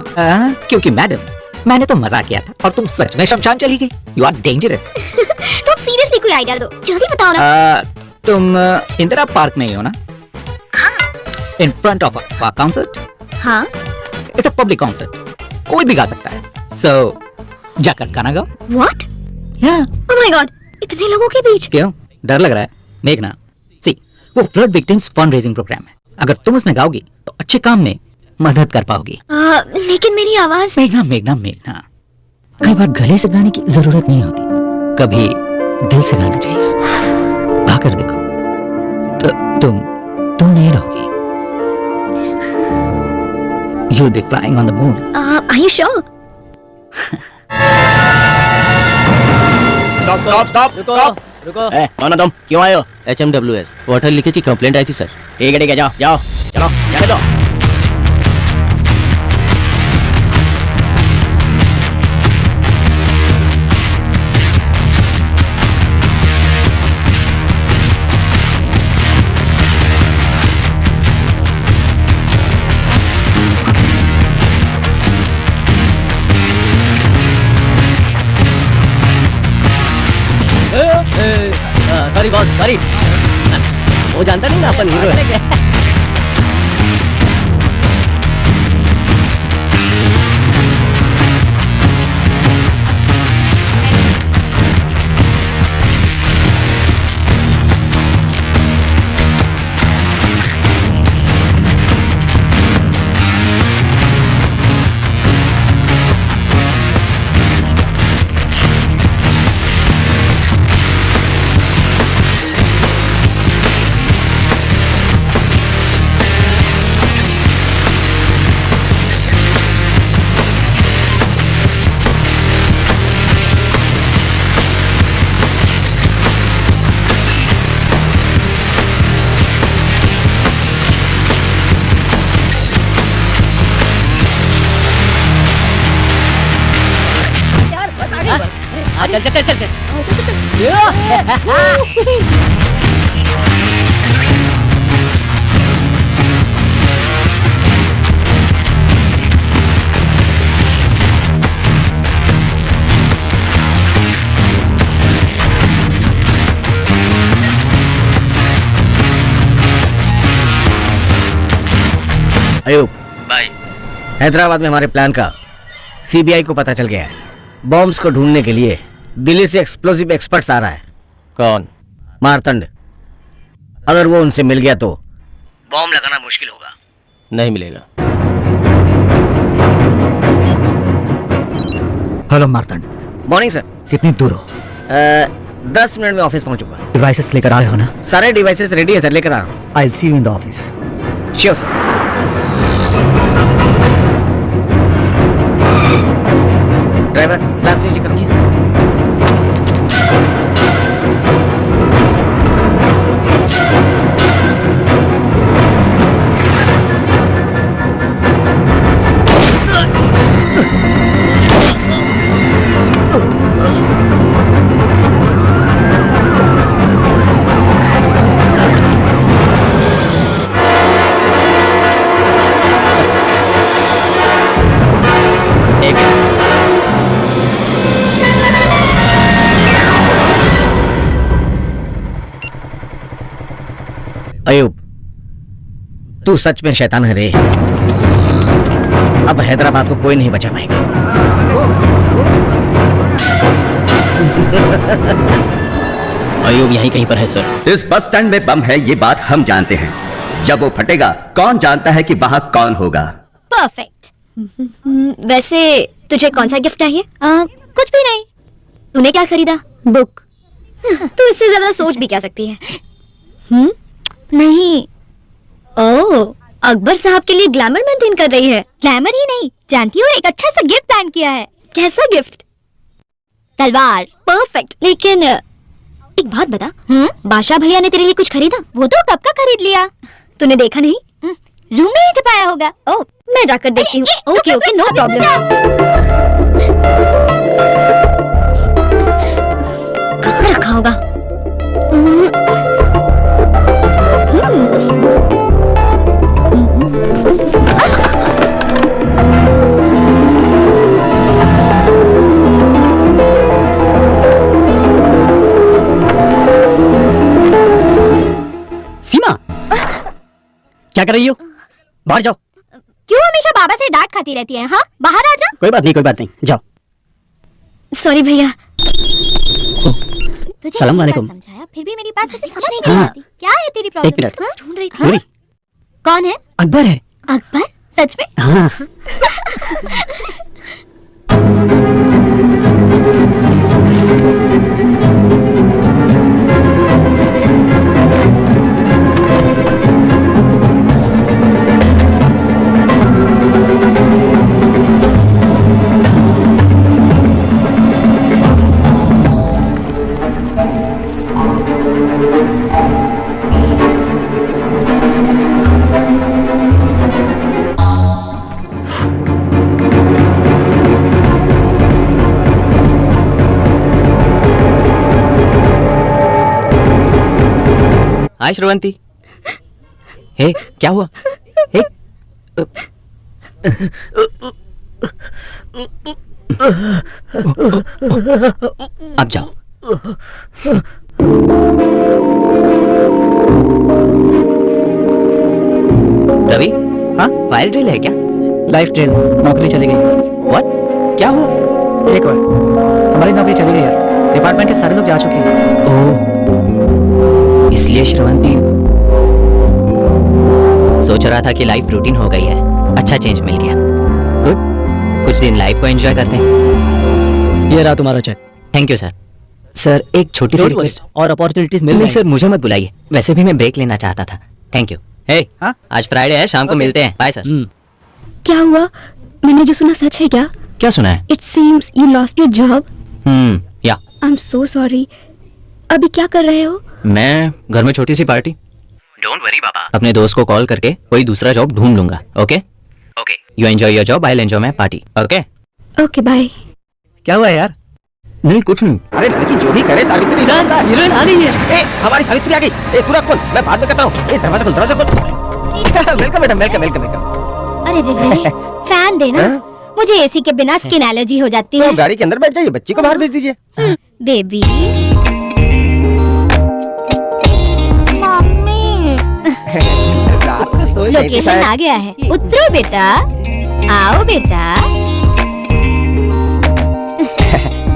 क्योंकि मैडम, मैंने तो मजाक किया था और तुम सच में शमशान चली गई। You are dangerous. तो अब सीरियसली कोई आइडिया दो, जल्दी बताओ ना। तुम इंदिरा पार्क में ही हो ना? In front of a concert. हाँ। इट्स अ पब्लिक कॉन्सर्ट, कोई भी गा सकता है। सो जाकर गाना गाओ। व्हाट? या ओह माय गॉड, इतने लोगों के बीच। क्यों डर लग रहा है? मेघना, सी वो flood victims fund raising programme है। अगर तुम उसमें गाओगी तो अच्छे काम में मदद कर पाओगी। लेकिन मेरी आवाज। मेघना मेघना मेघना, कई बार गले से गाने की जरूरत नहीं होती, कभी दिल से गाना चाहिए। गाकर देखो तो तुम नहीं रहोगी। You'll be flying on the moon. Are you sure? Stop रुको। कौन हो तुम? क्यों आए हो? HMWS वाटर लीकेज की कंप्लेंट आई थी सर। ठीक है, जाओ चलो जाने दो। Sorry boss, sorry. वो जानता नहीं ना अपन हीरो है। चल। अयूब, भाई हैदराबाद में हमारे प्लान का सीबीआई को पता चल गया है। बॉम्ब्स को ढूंढने के लिए दिल्ली से एक्सप्लोसिव एक्सपर्ट्स आ रहा है। कौन? मारतंड। अगर वो उनसे मिल गया तो बॉम्ब लगाना मुश्किल होगा। नहीं मिलेगा। Hello Martand, morning sir. कितनी दूर हो? 10 मिनट में ऑफिस पहुंचूंगा। डिवाइसेस लेकर आए हो ना? सारे डिवाइसेस रेडी है सर, लेकर आ रहा हूँ। I will see you in the office. Sure sir. Driver last नीचे करो। जी सर। अयूब, तू सच में शैतान है रे। अब हैदराबाद को कोई नहीं बचा पाएगा। अयूब यहीं कहीं पर है सर। इस बस स्टैंड में बम है, ये बात हम जानते हैं। जब वो फटेगा कौन जानता है कि वहां कौन होगा। परफेक्ट। वैसे तुझे कौन सा गिफ्ट चाहिए? कुछ भी नहीं। तूने क्या खरीदा? बुक। तू इससे ज्यादा सोच भी क्या सकती है? नहीं। ओह, अकबर साहब के लिए ग्लैमर मेंटेन कर रही है। ग्लैमर ही नहीं, जानती हो एक अच्छा सा गिफ्ट प्लान किया है। कैसा गिफ्ट? तलवार। परफेक्ट। लेकिन एक बात बता, बादशाह भैया ने तेरे लिए कुछ खरीदा? वो तो कब का खरीद लिया। तूने देखा नहीं? रूम में ही छुपाया होगा। ओह, मैं जाकर देखती हूँ। Okay okay, no problem. कहाँ रखा होगा? सीमा, क्या कर रही हो? बाहर जाओ। क्यों हमेशा बाबा से डांट खाती रहती है? हाँ, बाहर आ जा। कोई बात नहीं, जाओ। सॉरी भैया। तुझे सलाम कितनी वालेकुम। बार समझाया, फिर भी मेरी बात तुझे समझ नहीं हाँ। आती। क्या है तेरी प्रॉब्लम? एक मिनट। ढूंढ रही थी। नूरी। कौन है? अकबर है। अकबर? सच में? हाँ। हाय श्रवंती। हे क्या हुआ? हे अब जाओ। रवि, हाँ? फायर ड्रिल है क्या? लाइफ ड्रिल, नौकरी चली गई। व्हाट? क्या हुआ? एक बार हमारी नौकरी चली गई यार। डिपार्टमेंट के सारे लोग जा चुके हैं। ओह, इसलिए श्रवंती सोच रहा था कि लाइफ रूटीन हो गई है। अच्छा चेंज मिल गया। गुड, कुछ दिन लाइफ को एंजॉय करते हैं। ये रहा तुम्हारा cheque. Thank you sir. Sir एक छोटी सी रिक्वेस्ट। और अपॉर्चुनिटीज मिल नहीं रही सर, मुझे मत बुलाइए। वैसे भी मैं ब्रेक लेना चाहता था। Thank you. हे, हाँ? आज फ्राइडे है, शाम को मिलते हैं। Bye sir. क्या हुआ? मैंने जो सुना सच है क्या? क्या सुना है? It seems you lost your job. या I'm so sorry. अभी क्या कर रहे हो? मैं घर में छोटी सी पार्टी। डोंट वरी बाबा। अपने दोस्त को कॉल करके कोई दूसरा जॉब ढूंढ लूंगा। Okay okay, you enjoy your job, I will enjoy my party. Okay okay, bye. क्या हुआ यार? नहीं कुछ नहीं। अरे लड़की जो भी करे, सावित्री हीरोइन आ गई है। ए, हमारी सावित्री आ गई। ए, तू रख फोन, मैं बाद में करता हूँ। ए, दरवाजा खोल, दरवाजा खोल। Welcome madam, welcome welcome welcome. अरे रे, फैन देना। मुझे एसी के बिना स्किन एलर्जी हो जाती है। तो गाड़ी के अंदर बैठ जाइए, बच्ची को बाहर भेज दीजिए। बेबी। मम्मी। रात को सो ही गई थी लोकेशन शायद। आ गया है, उतरो बेटा, आओ बेटा।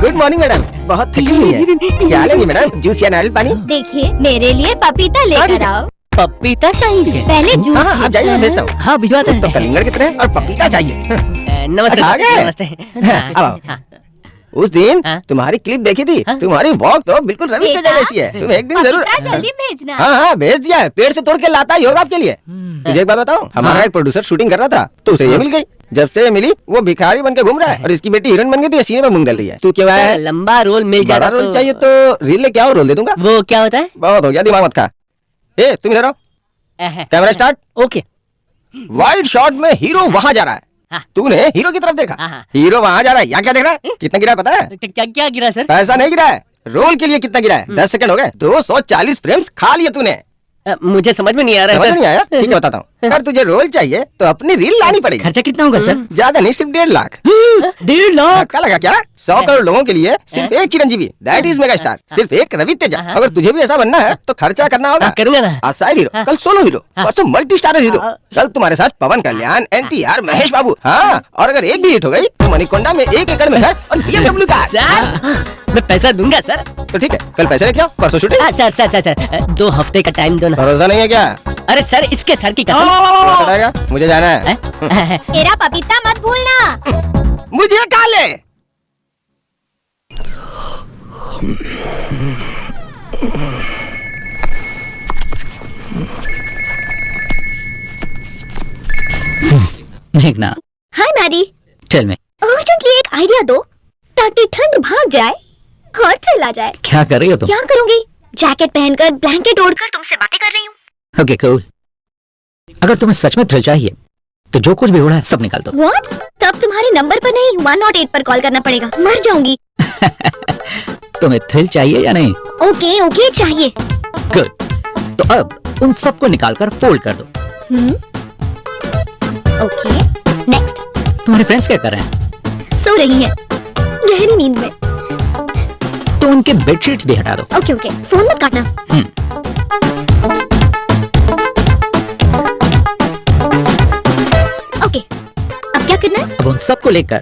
गुड मॉर्निंग मैडम, बहुत थकी हुई है। क्या लेंगी मैडम, जूस या नारियल पानी? देखिए मेरे लिए पपीता लेकर आओ। पपीता चाहिए? पहले जूस हाँ आप जाइए, मैं भेजता हूँ। हाँ भिजवाते तो कलिंगड़ कितने और पपीता चाहिए? नमस्ते अच्छा, आ गए? नमस्ते। अब आओ। उस दिन हाँ? तुम्हारी क्लिप देखी थी, हाँ? तुम्हारी वॉक तो बिल्कुल रवि तेजा बेटा, जैसी है। तुम एक दिन जरूर। पपीता जल्दी भेजना। हाँ हाँ भेज दिया है, पेड़ से तोड़ के लाता ही होगा आपके लिए। तुझे एक बात बताऊं, हमारा एक प्रोड्यूसर शूटिंग कर रहा था तो उसे ये मिल गई। जब से मिली वो भिखारी बन के घूम रहा है और इसकी बेटी हीरोइन बन गई तो ये सीने पर मूंग डल रही है। तू क्यों आया है? लंबा रोल मिल बड़ा जाता रोल चाहिए तो रील लेके आओ, रोल दे दूंगा। वो क्या होता है? बहुत हो गया, दिमाग मत खा। ए तुम इधर आओ, camera start. Okay. Wide shot में हीरो वहाँ जा रहा है, हाँ। तूने हीरो की तरफ देखा। हाँ। हीरो वहाँ जा रहा है, यहाँ क्या देख रहा है? कितना गिरा है पता है? क्या क्या गिरा सर? पैसा नहीं गिरा है, रोल के लिए कितना गिरा है? 10 सेकंड हो गए, 240 फ्रेम्स खा लिए तूने। मुझे समझ में नहीं आ रहा समझ है नहीं आया? ठीक है बताता हूँ। अगर तुझे रोल चाहिए तो अपनी रील लानी पड़ेगी। खर्चा कितना होगा सर? ज्यादा नहीं, सिर्फ 1.5 लाख। 1.5 लाख? धक्का लगा क्या? 100 करोड़ लोगों के लिए सिर्फ एक Chiranjeevi, that is mega star, सिर्फ एक रवि तेजा। अगर तुझे भी ऐसा बनना है तो खर्चा करना होगा। करूंगा ना। आज साइड हीरो, कल सोलो हीरो, परसों मल्टी स्टारर हीरो, कल तुम्हारे साथ पवन कल्याण, NTR, महेश बाबू। हाँ, और अगर एक भी हिट हो गई तो मणिकोंडा में 1 एकड़ में घर और BMW कार। सर मैं पैसा दूंगा सर। तो ठीक है, कल पैसे लेके आओ, परसों शूटिंग। सर 2 हफ्ते का टाइम दो ना। भरोसा नहीं है क्या? अरे सर इसके सर की कसम। क्या बताएगा? मुझे जाना है। मेरा पपीता मत भूलना। मुझे खा ले। मेघना, हाय मैडी, टेल मी, अर्जेंटली एक आइडिया दो ताकि ठंड भाग जाए और थ्रिल आ जाए। क्या कर रही हो तुम? क्या करूंगी? जैकेट पहनकर ब्लैंकेट ओढ़कर तुमसे बातें कर रही हूँ। Okay cool. अगर तुम्हें सच में थ्रिल चाहिए तो जो कुछ भी हो रहा है सब निकाल दो। What? तब तुम्हारे नंबर पर नहीं 108 पर कॉल करना पड़ेगा, मर जाऊंगी। तुम्हें थ्रिल चाहिए या नहीं? ओके ओके चाहिए। गुड। तो अब उन सबको निकालकर फोल्ड कर दो। Okay next. तुम्हारे फ्रेंड्स क्या कर रहे हैं? सो रही हैं गहरी नींद में। तो उनके बेडशीट्स भी हटा दो। ओके ओके, फोन मत काटना। ओके, अब क्या करना है? अब उन सबको लेकर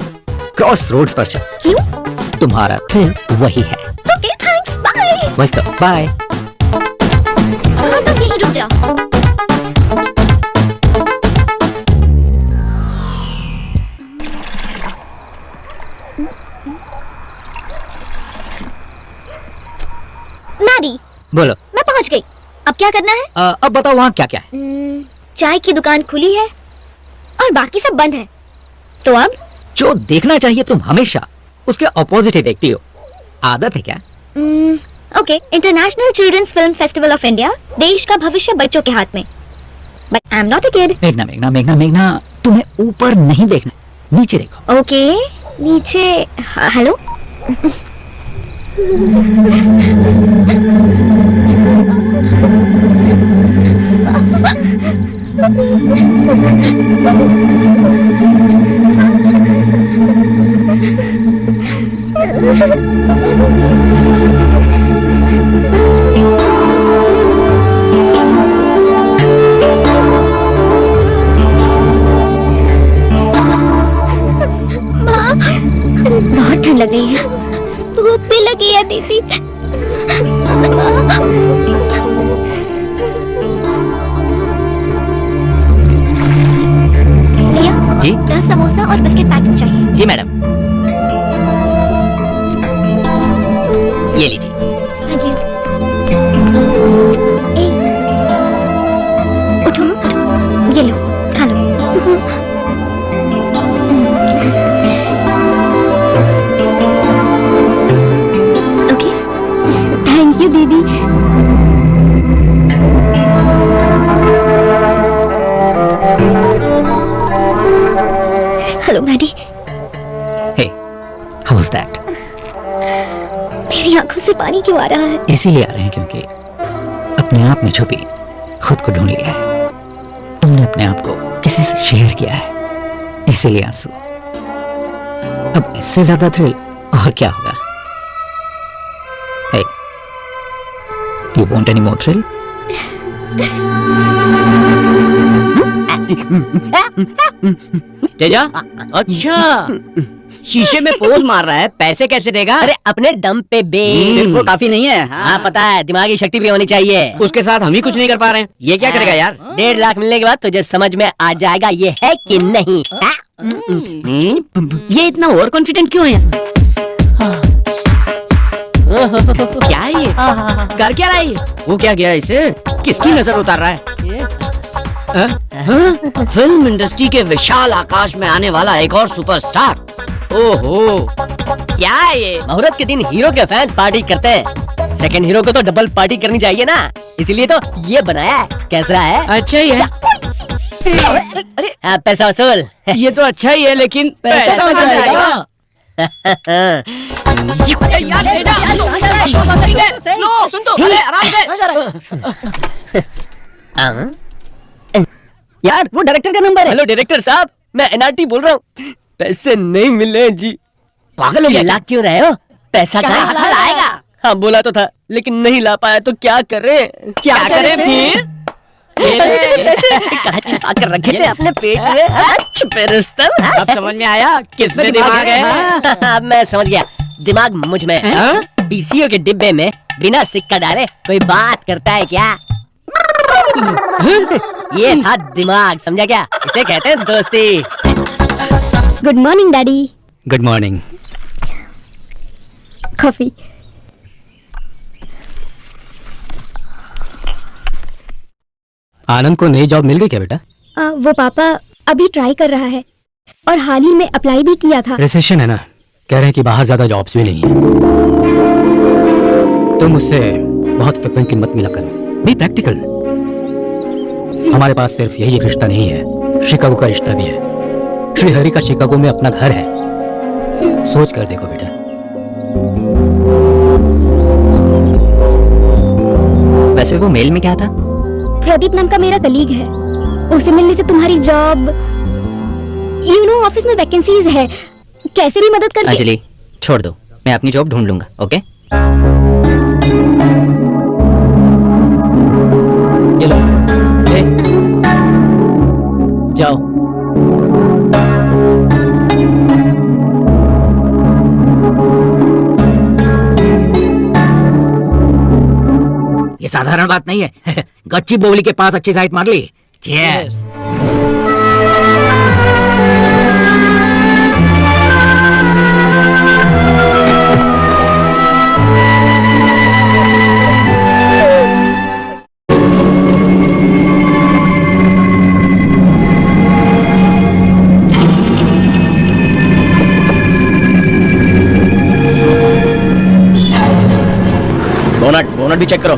क्रॉस रोड्स पर चल। क्यों? तुम्हारा थ्रिल वही है। Okay thanks, bye. Welcome, bye. हाँ बस यहीं रुक जाओ। मैडी, बोलो। मैं पहुंच गई, अब क्या करना है? अब बताओ वहाँ क्या क्या है? चाय की दुकान खुली है और बाकी सब बंद है, तो अब? जो देखना चाहिए तुम हमेशा उसके ऑपोजिट ही देखती हो। आदत है क्या? Okay, international children's film festival of India, देश का भविष्य बच्चों के हाथ में। But I am not a kid. मेघना मेघना मेघना मेघना, तुम्हें ऊपर नहीं देखना, नीचे देखो। ओके, नीचे। हेलो। बहुत ठंड लग रही है, धूप भी लगी है दीदी। भैया जी 10 समोसा और बिस्किट पैकेट चाहिए। जी मैडम, ये लीजिए। Thank you. उठो उठो, ये लो खा लो। ओके थैंक यू दीदी। Hello Maddy. Hey, how was that? मेरी आंखों से पानी क्यों आ रहा है? इसीलिए आ रहे हैं क्योंकि अपने आप में छुपी खुद को ढूंढ लिया है। तुमने अपने आप को किसी से शेयर किया है, इसीलिए आंसू। अब इससे ज्यादा थ्रिल और क्या होगा? हे, you want any more thrill? Teja, अच्छा शीशे में पोज मार रहा है, पैसे कैसे देगा? अरे अपने दम पे बे। सिर्फ वो काफी नहीं है। हाँ पता है, दिमागी शक्ति भी होनी चाहिए। उसके साथ हम ही कुछ नहीं कर पा रहे हैं, ये क्या करेगा यार? 1.5 लाख मिलने के बाद तुझे समझ में आ जाएगा ये है कि नहीं। ये इतना ओवर कॉन्फिडेंट क्यों है? क्या है ये? कर क्या रहा है ये? वो क्या गया इसे? किसकी नजर उतार रहा है? फिल्म इंडस्ट्री के विशाल आकाश में आने वाला एक और सुपरस्टार। ओहो, क्या है ये? मुहूर्त के दिन हीरो के फैंस पार्टी करते हैं, सेकंड हीरो को तो डबल पार्टी करनी चाहिए ना, इसीलिए तो ये बनाया है। कैसा है? अच्छा ही है। पैसा वसूल। ये तो अच्छा ही है, लेकिन पैसा कहाँ से आएगा? सुन तो, आराम से। यार वो डायरेक्टर का नंबर है। हेलो डायरेक्टर साहब, मैं एनआरटी बोल रहा हूँ। पैसे नहीं मिल रहे जी। पागल हो गया? ला क्यों रहे हो? पैसा कहाँ लाएगा? हाँ बोला तो था, लेकिन नहीं ला पाया तो क्या करें? क्या करें फिर? कहाँ छिपा कर रखे थे अपने पेट में? छुपे रुस्तम। अब समझ में आया किसमें दिमाग है? अब मैं समझ गया, दिमाग मुझ में। पीसीओ के डिब्बे में बिना सिक्का डाले कोई बात करता है क्या? ये था दिमाग, समझा क्या? इसे कहते हैं दोस्ती। Good morning daddy. Good morning. Coffee. Anand को नई जॉब मिल गई क्या बेटा? वो पापा अभी ट्राई कर रहा है और हाल ही में अप्लाई भी किया था। रिसेशन है ना, कह रहे हैं कि बाहर ज्यादा जॉब्स भी नहीं है। तुम उससे बहुत फ्रिक्वेंटली मत मिला करो, बी प्रैक्टिकल। हमारे पास सिर्फ यही एक रिश्ता नहीं है, शिकागो का रिश्ता भी है। श्री हरि का शिकागो में अपना घर है, सोच कर देखो बेटा। वैसे वो मेल में क्या था? प्रदीप नाम का मेरा कलीग है, उसे मिलने से तुम्हारी जॉब, ऑफिस में वैकेंसीज है, कैसे भी मदद करके। अंजलि छोड़ दो, मैं अपनी जॉब ढूंढ लूंगा। ओके ये लो, ले जाओ। ये साधारण बात नहीं है। गच्ची बोगली के पास अच्छी साइट मार ली। Cheers। बोनट भी चेक करो।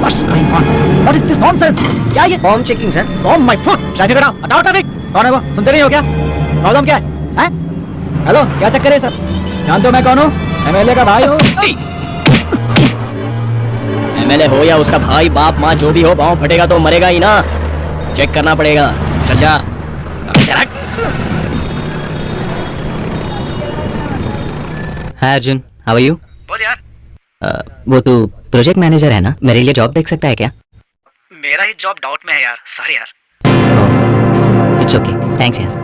What's going on? What is this nonsense? क्या ये? Bomb checking sir. Bomb my foot! Traffic हटाओ, हटाओ ट्रैफिक। कौन है वो? सुनते नहीं हो क्या? प्रॉब्लम क्या है? हैं? हेलो, क्या चक्कर है सर? जानते हो मैं कौन हूँ? एमएलए का भाई हूँ। एमएलए हो या उसका भाई बाप माँ जो भी हो, पाँव फटेगा तो मरेगा ही ना। चेक करना पड़ेगा। चल जा। हाय अर्जुन, हाउ आर यू? बोल यार। वो तू प्रोजेक्ट मैनेजर है ना, मेरे लिए जॉब देख सकता है क्या? मेरा ही जॉब डाउट में है यार, सॉरी यार। इट्स ओके, थैंक्स यार।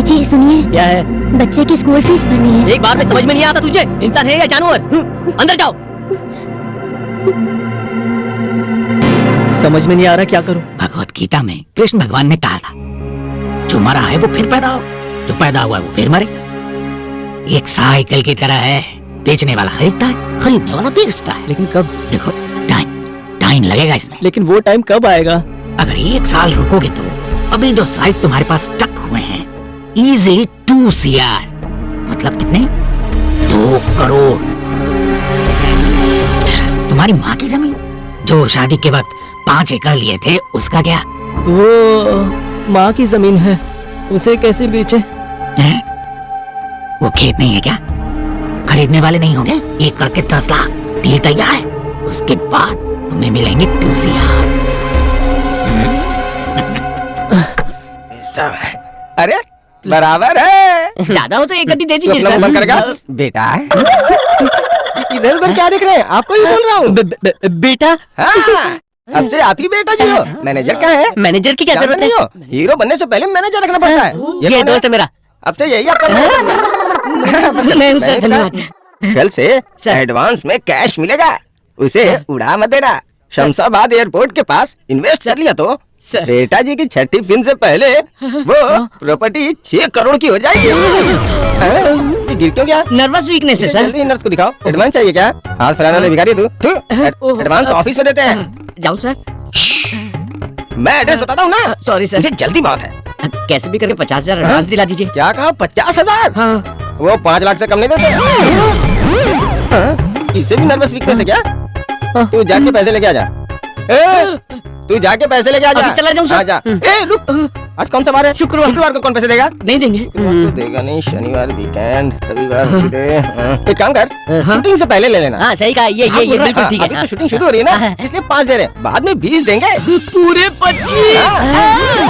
जी सुनिए, क्या है? बच्चे की स्कूल फीस भरनी है। एक बार में समझ में नहीं आता तुझे, इंसान है या जानवर? अंदर जाओ। समझ में नहीं आ रहा क्या करूं। भगवत गीता में कृष्ण भगवान ने कहा था, जो मरा है वो फिर पैदा हो, जो पैदा हुआ है वो फिर मरेगा। एक साइकिल की तरह है, बेचने वाला खरीदता है, खरीदने वाला बेचता है। लेकिन कब? देखो टाइम लगेगा इसमें। लेकिन वो टाइम कब आएगा? अगर 1 साल रुकोगे तो अभी जो साइट तुम्हारे पास स्टक हुए हैं, इजीली 2 CR, मतलब कितने? 2 करोड़। तुम्हारी माँ की जमीन जो शादी के वक्त 5 एकड़ लिए थे, उसका क्या? वो माँ की जमीन है, उसे कैसे बेचे? हैं? वो खेत नहीं है क्या? खरीदने वाले नहीं होंगे? 1 एकड़ के 10 लाख। डील तैयार है, उसके बाद तुम्हें मिलेंगे 2 CR। अरे बराबर है। ज्यादा हो तो 1 गड्डी दे तू दीजिए अपना सर। बंद करेगा बेटा? इधर उधर क्या देख रहे हैं? आपको ही बोल रहा हूँ। बेटा हाँ, अब से आप ही बेटा जी हो। मैनेजर क्या है? मैनेजर की क्या जानते जरूरत नहीं है? हो? हीरो बनने से पहले मैनेजर रखना पड़ता है। ये कौन दोस्त है मेरा। अब से यही आपका मैं उसे धन्यवाद। कल से एडवांस में कैश मिलेगा, उसे उड़ा मत देना। शमशाबाद एयरपोर्ट के पास इन्वेस्ट कर लिया तो बेटा जी की छठी फिल्म से पहले वो प्रॉपर्टी 6 करोड़ की हो जाएगी। ये गिर क्यों गया? नर्वस वीकनेस है सर। जल्दी नर्स को दिखाओ। एडवांस चाहिए क्या? हाथ फैलाने वाले भिखारी तू। एडवांस ऑफिस में देते हैं। जाऊँ सर? मैं एड्रेस बताता हूँ ना। Sorry sir. मुझे जल्दी बात है। कैसे भी करके 50,000 एडवांस दिला दीजिए। क्या कहा? 50,000? हाँ। वो 5 लाख से कम नहीं देते। इससे भी नर्वस वीकनेस है क्या? तू जाके पैसे लेके आ जा। तू जाके पैसे लेके आ जा। अभी चला जाऊँ सर? हाँ, जा। रुक, आज कौन सा बार है? शुक्रवार को कौन पैसे देगा? नहीं देंगे। तो देगा नहीं। शनिवार वीकेंड, रविवार हॉलिडे। एक काम कर, शूटिंग से पहले ले लेना। हाँ सही कहा। ये बिल्कुल ठीक अभी है। तो शूटिंग शुरू हो रही है ना, इसलिए 5 दे रहे हैं। बाद में 20 देंगे। पूरे 25।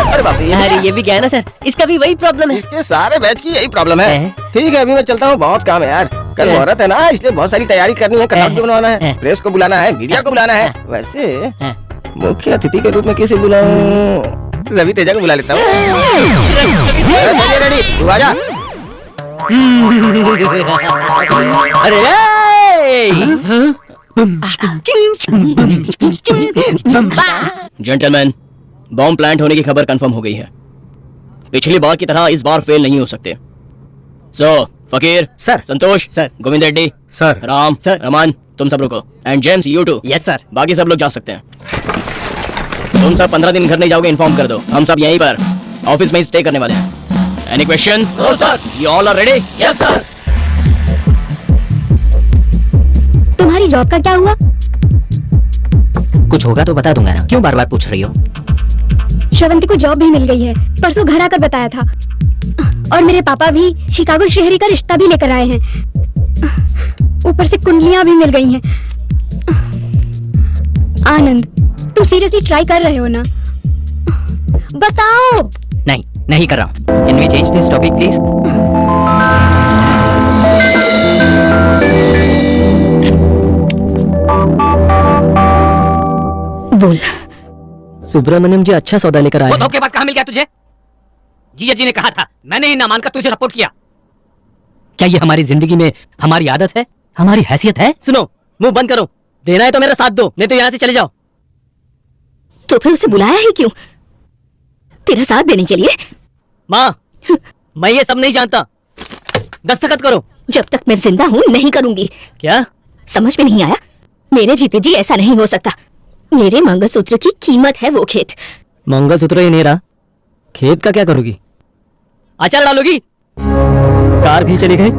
अरे बाप रे, अरे ये भी क्या है ना सर, इसका भी वही प्रॉब्लम है। इसके सारे बैच की यही प्रॉब्लम है। ठीक है, अभी मैं चलता हूँ, बहुत काम है यार। कल मुहूर्त है ना, इसलिए बहुत सारी तैयारी करनी है। कटआउट भी बनवाना है, प्रेस को बुलाना है, मीडिया को बुलाना है। वैसे मुख्य अतिथि के रूप में किसे बुलाऊं? रवि तेजा को बुला लेता हूँ। रेडी, तू आजा। जेंटलमैन, बॉम्ब प्लांट होने की खबर कंफर्म हो गई है। पिछली बार की तरह इस बार फेल नहीं हो सकते। Fakir sir. Santosh sir, Govind Reddy sir. Ram sir, Raman तुम सब रुको। And James you too. Yes sir. बाकी सब लोग जा सकते हैं। तुम सब 15 दिन घर नहीं जाओगे, इन्फॉर्म कर दो। हम सब यहीं पर ऑफिस में ही स्टे करने वाले हैं। Any question? No sir. You all are ready? Yes sir. तुम्हारी जॉब का क्या हुआ? कुछ होगा तो बता दूंगा ना, क्यों बार बार पूछ रही हो? श्रवंती को जॉब भी मिल गई है, परसों घर आकर बताया था। और मेरे पापा भी शिकागो शहरी का रिश्ता भी लेकर आए हैं। ऊपर से कुंडलियां भी मिल गई हैं। आनंद, तुम सीरियसली ट्राई कर रहे हो ना? बताओ। नहीं कर रहा हूँ। Can we change this topic please? बोल। सुब्रमण्यम जी अच्छा सौदा लेकर आए वो हैं। धोखेबाज कहाँ मिल गया तुझे? जीजा जी ने कहा था, मैंने ही ना मानकर तुझे सपोर्ट किया। क्या ये हमारी जिंदगी में हमारी आदत है, हमारी हैसियत है? सुनो, मुंह बंद करो। देना है तो मेरा साथ दो, नहीं तो यहाँ से चले जाओ। तो फिर उसे बुलाया ही क्यों? तेरा साथ देने के लिए? माँ, मैं ये सब नहीं जानता। दस्तखत करो। जब तक मैं जिंदा हूँ नहीं करूंगी। क्या समझ में नहीं आया? मेरे जीते जी ऐसा नहीं हो सकता। मेरे मंगलसूत्र की कीमत है वो खेत। मंगलसूत्र ही नहीं रहा, खेत का क्या करोगी? अचार डालोगी? कार भी चली गई,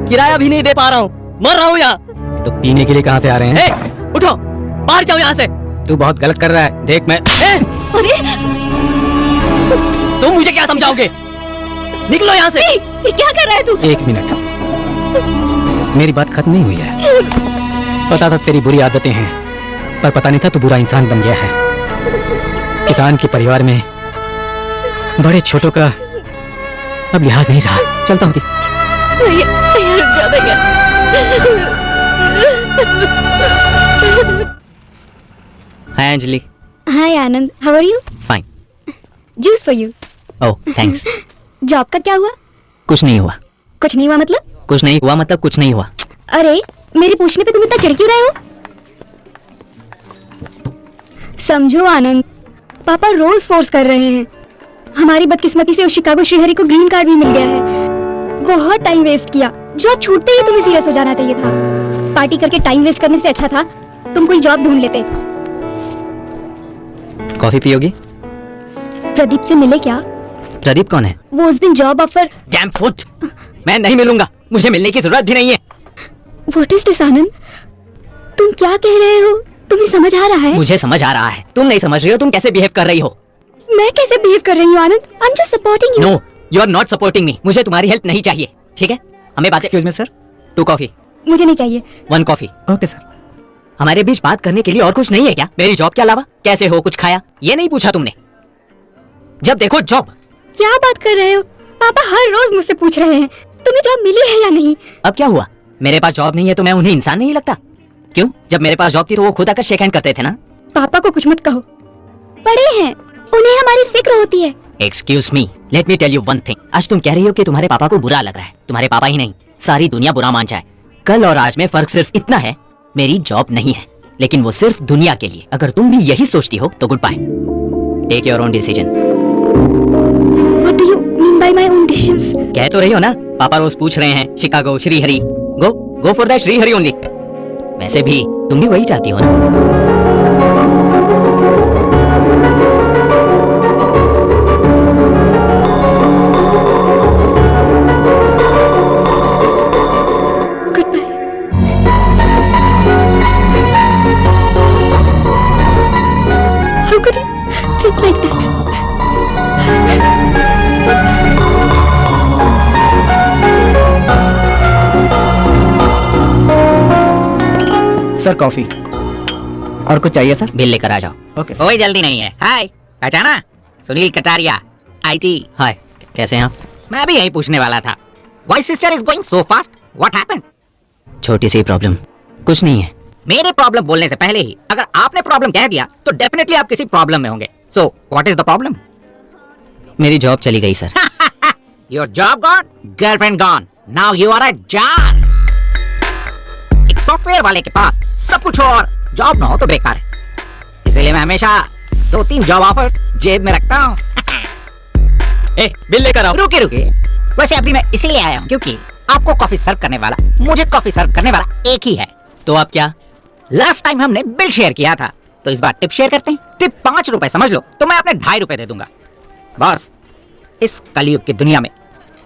किराया भी नहीं दे पा रहा हूँ, मर रहा हूँ यहाँ। तो पीने के लिए कहाँ से आ रहे हैं? उठो, बाहर जाओ यहाँ से। तू बहुत गलत कर रहा है, देख मैं। अरे तुम मुझे क्या समझाओगे? निकलो यहाँ से। ये क्या कर रहा है तू? एक मिनट, मेरी बात खत्म नहीं हुई है। पता था तेरी बुरी आदतें हैं, पर पता नहीं था तू बुरा इंसान बन गया है। किसान के परिवार में बड़े छोटों का अब लिहाज नहीं रहा। चलता हूँ। Hi Anjali. Hi Anand, how are you? Fine. Juice for you. Oh thanks. Job का क्या हुआ? कुछ नहीं हुआ। कुछ नहीं हुआ मतलब? कुछ नहीं हुआ मतलब कुछ नहीं हुआ। अरे मेरे पूछने पे तुम इतना चिढ़ क्यों रहे हो? समझो आनंद, पापा रोज फोर्स कर रहे हैं। हमारी बदकिस्मती से उस शिकागो श्रीहरि को ग्रीन कार्ड भी मिल गया है। बहुत टाइम वेस्ट किया। जॉब छूटते ही तुम्हें सीरियस हो जाना चाहिए था। पार्टी करके टाइम वेस्ट करने से अच्छा था तुम कोई जॉब ढूंढ लेते। कॉफी पियोगी? प्रदीप से मिले क्या? प्रदीप कौन है? वो उस दिन जॉब ऑफर। डैम फुट, मैं नहीं मिलूंगा, मुझे मिलने की जरूरत भी नहीं है। व्हाट इज दिस आनंद? तुम क्या कह रहे हो? तुम्हें समझ आ रहा है? मुझे समझ आ रहा है, तुम नहीं समझ रही हो। तुम कैसे बिहेव कर रही हो? मैं कैसे बिहेव कर रही हूँ Anand? I am just supporting you. No, you are not supporting me. मुझे तुम्हारी हेल्प नहीं चाहिए, ठीक है? हमें बात। Excuse me sir. 2 कॉफी। मुझे नहीं चाहिए। 1 कॉफी। Okay sir. हमारे बीच बात करने के लिए और कुछ नहीं है क्या? मेरी जॉब के अलावा? कैसे हो, कुछ खाया, ये नहीं पूछा तुमने? जब देखो जॉब। क्या बात कर रहे हो? पापा हर रोज मुझसे पूछ रहे हैं तुम्हें जॉब मिली है या नहीं। अब क्या हुआ? मेरे पास जॉब नहीं है तो मैं उन्हें इंसान नहीं लगता? क्यों? जब मेरे पास जॉब थी तो वो खुद आकर शेक हैंड करते थे ना। पापा को कुछ मत कहो, बड़े हैं, उन्हें हमारी फिक्र होती है। Excuse me, let me tell you one thing. आज तुम कह रही हो कि तुम्हारे पापा को बुरा लग रहा है। तुम्हारे पापा ही नहीं, सारी दुनिया बुरा मान जाए। कल और आज में फर्क सिर्फ इतना है, मेरी जॉब नहीं है, लेकिन वो सिर्फ दुनिया के लिए। अगर तुम भी यही सोचती हो तो goodbye, take your own decision. What do you mean by my own decisions? कह तो रही हो ना, पापा रोज पूछ रहे हैं Chicago Srihari, go for that Srihari only. वैसे भी तुम भी वही चाहती हो ना। How could you think like that? Sir coffee. और कुछ चाहिए सर? बिल लेकर आ जाओ। Okay sir. कोई जल्दी नहीं है। हाय, पहचाना? सुनील कटारिया, IT। हाय, कैसे हैं आप? मैं भी यही पूछने वाला था। Why sister is going so fast? What happened? छोटी सी प्रॉब्लम, कुछ नहीं है। मेरे प्रॉब्लम बोलने से पहले ही अगर आपने प्रॉब्लम कह दिया तो डेफिनेटली आप किसी प्रॉब्लम में होंगे। So what is the problem? मेरी जॉब चली गई sir. Your job gone, girlfriend gone. Now you are a John. एक सॉफ्टवेयर वाले के पास सब कुछ हो और जॉब ना हो तो बेकार है। इसीलिए मैं हमेशा 2-3 जॉब ऑफर जेब में रखता हूँ। ए, बिल लेकर आओ। रुके। वैसे अभी मैं इसीलिए आया हूँ क्योंकि आपको कॉफी सर्व करने वाला, मुझे कॉफी सर्व करने वाला एक ही है। तो आप क्या? लास्ट टाइम हमने बिल शेयर किया था, तो इस बार टिप शेयर करते हैं। टिप 5 रुपए समझ लो, तो मैं अपने 2.5 रुपए दे दूंगा। बस इस कलयुग की दुनिया में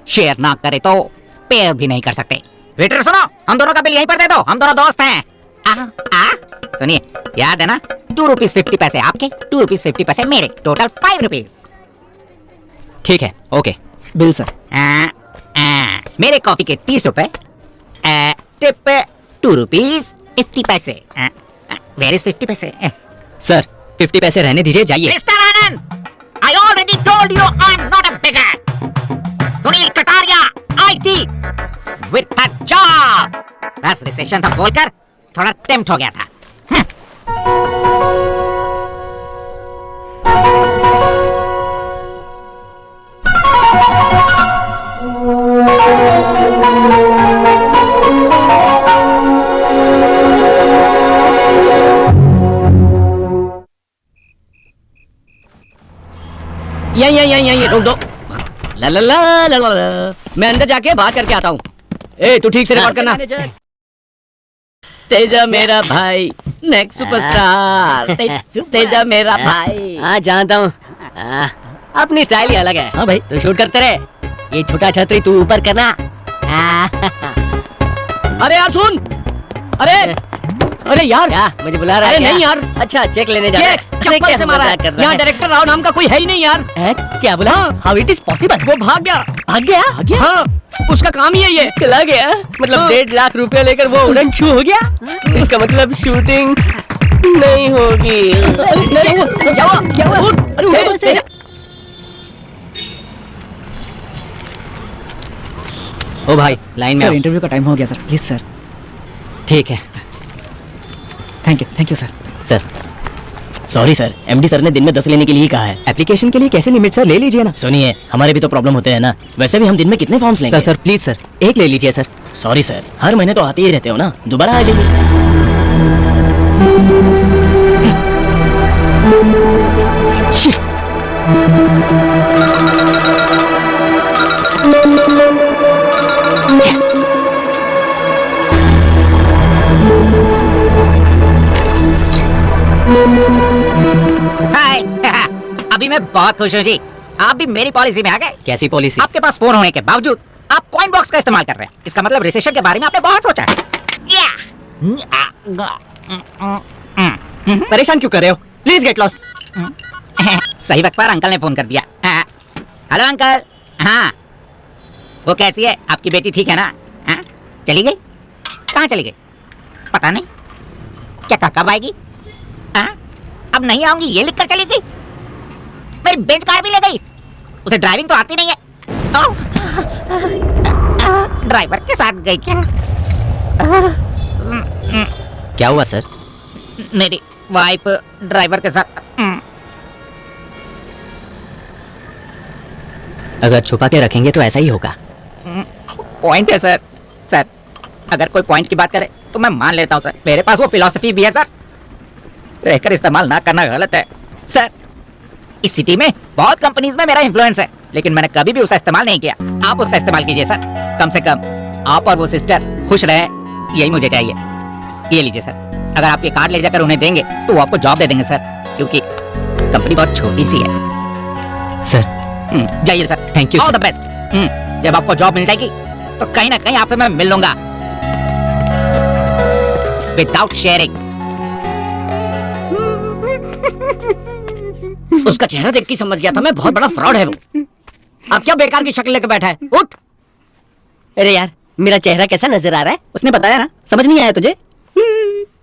शेयर ना करे तो पेयर भी नहीं कर सकते। वेटर सुनो, हम दोनों का बिल यहीं पर दे दो, हम दोनों दोस्त हैं। सुनिए, याद है ना, 2 रुपीज 50 पैसे आपके, 2 रुपीज 50 पैसे मेरे, टोटल 5 रुपीज। ठीक है, ओके। Bill sir. मेरे कॉफी के 30 रुपए, टिप 2 रुपीज 50 पैसे। वेयर इज 50 पैसे? सर 50 पैसे रहने दीजिए, जाइए। Mister Anand, I already told you I'm not a beggar. Sunil Kataria, IT with a job. बस रिसेशन था बोलकर थोड़ा टेम्प्ट हो गया था। यही रोक दो। ला ला ला ला ला ला। मैं अंदर जाके बात करके आता हूँ। ए, तू ठीक से रिकॉर्ड करना। तेजा मेरा भाई, नेक्स्ट सुपरस्टार। तेजा मेरा भाई। हाँ, जानता हूँ। अपनी स्टाइल ही अलग है। हाँ भाई, तो शूट करते रहे। ये छोटा छतरी तू ऊपर करना। अरे यार सुन, अरे यार, क्या मुझे बुला रहा है? अरे नहीं यार। अच्छा, चेक लेने जा रहा है। चप्पल से मारा है। यहाँ डायरेक्टर राव नाम का कोई है ही नहीं यार। क्या बोला? How it is possible? वो भाग गया। हाँ, उसका काम ही है ये। चला गया मतलब 1.5 लाख रुपया लेकर वो उड़न छू हो गया। इसका मतलब शूटिंग नहीं होगी। क्या हुआ? अरे ओ भाई, लाइन में सर आओ। इंटरव्यू का टाइम हो गया सर, प्लीज सर। ठीक है thank you sir. Sir. Sorry sir, MD sir ने दिन में 10 लेने के लिए कहा है। एप्लीकेशन के लिए कैसे लिमिट सर? ले लीजिए ना। सुनिए, हमारे भी तो प्रॉब्लम होते हैं ना। वैसे भी हम दिन में कितने फॉर्म्स लेंगे? सर प्लीज सर, एक ले लीजिए सर। सॉरी सर, हर महीने तो आते ही रहते हो ना, दोबारा आ जाइए। हाय। अभी मैं बहुत खुश हूँ जी, आप भी मेरी पॉलिसी में आ गए। कैसी पॉलिसी? आपके पास फोन होने के बावजूद आप कॉइन बॉक्स का इस्तेमाल कर रहे हैं। इसका मतलब रिसेशन के बारे में आपने बहुत सोचा है। परेशान क्यों कर रहे हो? Please get lost. सही वक्त पर अंकल ने फोन कर दिया। Hello uncle. हाँ, वो कैसी है आपकी बेटी? ठीक है ना? हाँ? चली गई? कहाँ चली गई? पता नहीं। क्या कब आएगी? हाँ? अब नहीं आऊंगी ये लिखकर चली गई। मेरी बेंच कार भी ले गई। उसे ड्राइविंग तो आती नहीं है। ड्राइवर के साथ गई क्या? क्या हुआ सर? मेरी वाइफ ड्राइवर के साथ अगर छुपा के रखेंगे तो ऐसा ही होगा। पॉइंट है सर। सर अगर कोई पॉइंट की बात करे तो मैं मान लेता हूँ सर, मेरे पास वो फिलॉसफी भी है सर। रहकर इस्तेमाल ना करना गलत है सर। इस सिटी में बहुत कंपनीज में मेरा इन्फ्लुएंस है, लेकिन मैंने कभी भी उसका इस्तेमाल नहीं किया। आप उसका इस्तेमाल कीजिए सर। कम से कम आप और वो सिस्टर खुश रहे, यही मुझे चाहिए। ये लीजिए सर, अगर आप ये कार्ड ले जाकर उन्हें देंगे तो वो आपको जॉब दे देंगे सर, क्योंकि कंपनी बहुत छोटी सी है सर जाइए sir. Thank you all the best. जब आपको जॉब मिल जाएगी तो कहीं ना कहीं आपसे मैं मिल लूंगा विदाउट शेयरिंग। उसका चेहरा देख के समझ गया था मैं बहुत बड़ा फ्रॉड है वो। अब क्या बेकार की शक्ल लेकर बैठा है, उठ। अरे यार मेरा चेहरा कैसा नजर आ रहा है? उसने बताया ना, समझ नहीं आया तुझे?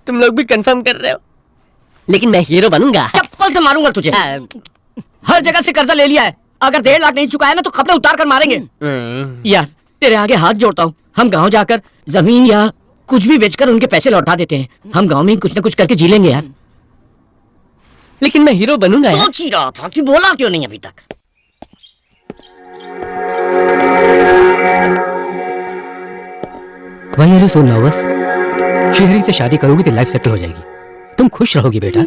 तुम लोग भी कंफर्म कर रहे हो, लेकिन मैं हीरो बनूंगा। चप्पल से मारूंगा तुझे। हर जगह से कर्जा ले लिया है, अगर 1.5 लाख नहीं चुकाया ना तो कपड़े उतार कर मारेंगे। यार तेरे आगे हाथ जोड़ता हूँ, हम गांव जाकर जमीन या कुछ भी बेचकर उनके पैसे लौटा देते हैं। हम गांव में कुछ ना कुछ करके जी लेंगे यार। लेकिन मैं हीरो बनूंगा यार। सोच ही रहा था कि बोला क्यों नहीं अभी तक। Why are you so nervous? शहरी से शादी करोगी तो लाइफ सेटल हो जाएगी, तुम खुश रहोगी बेटा।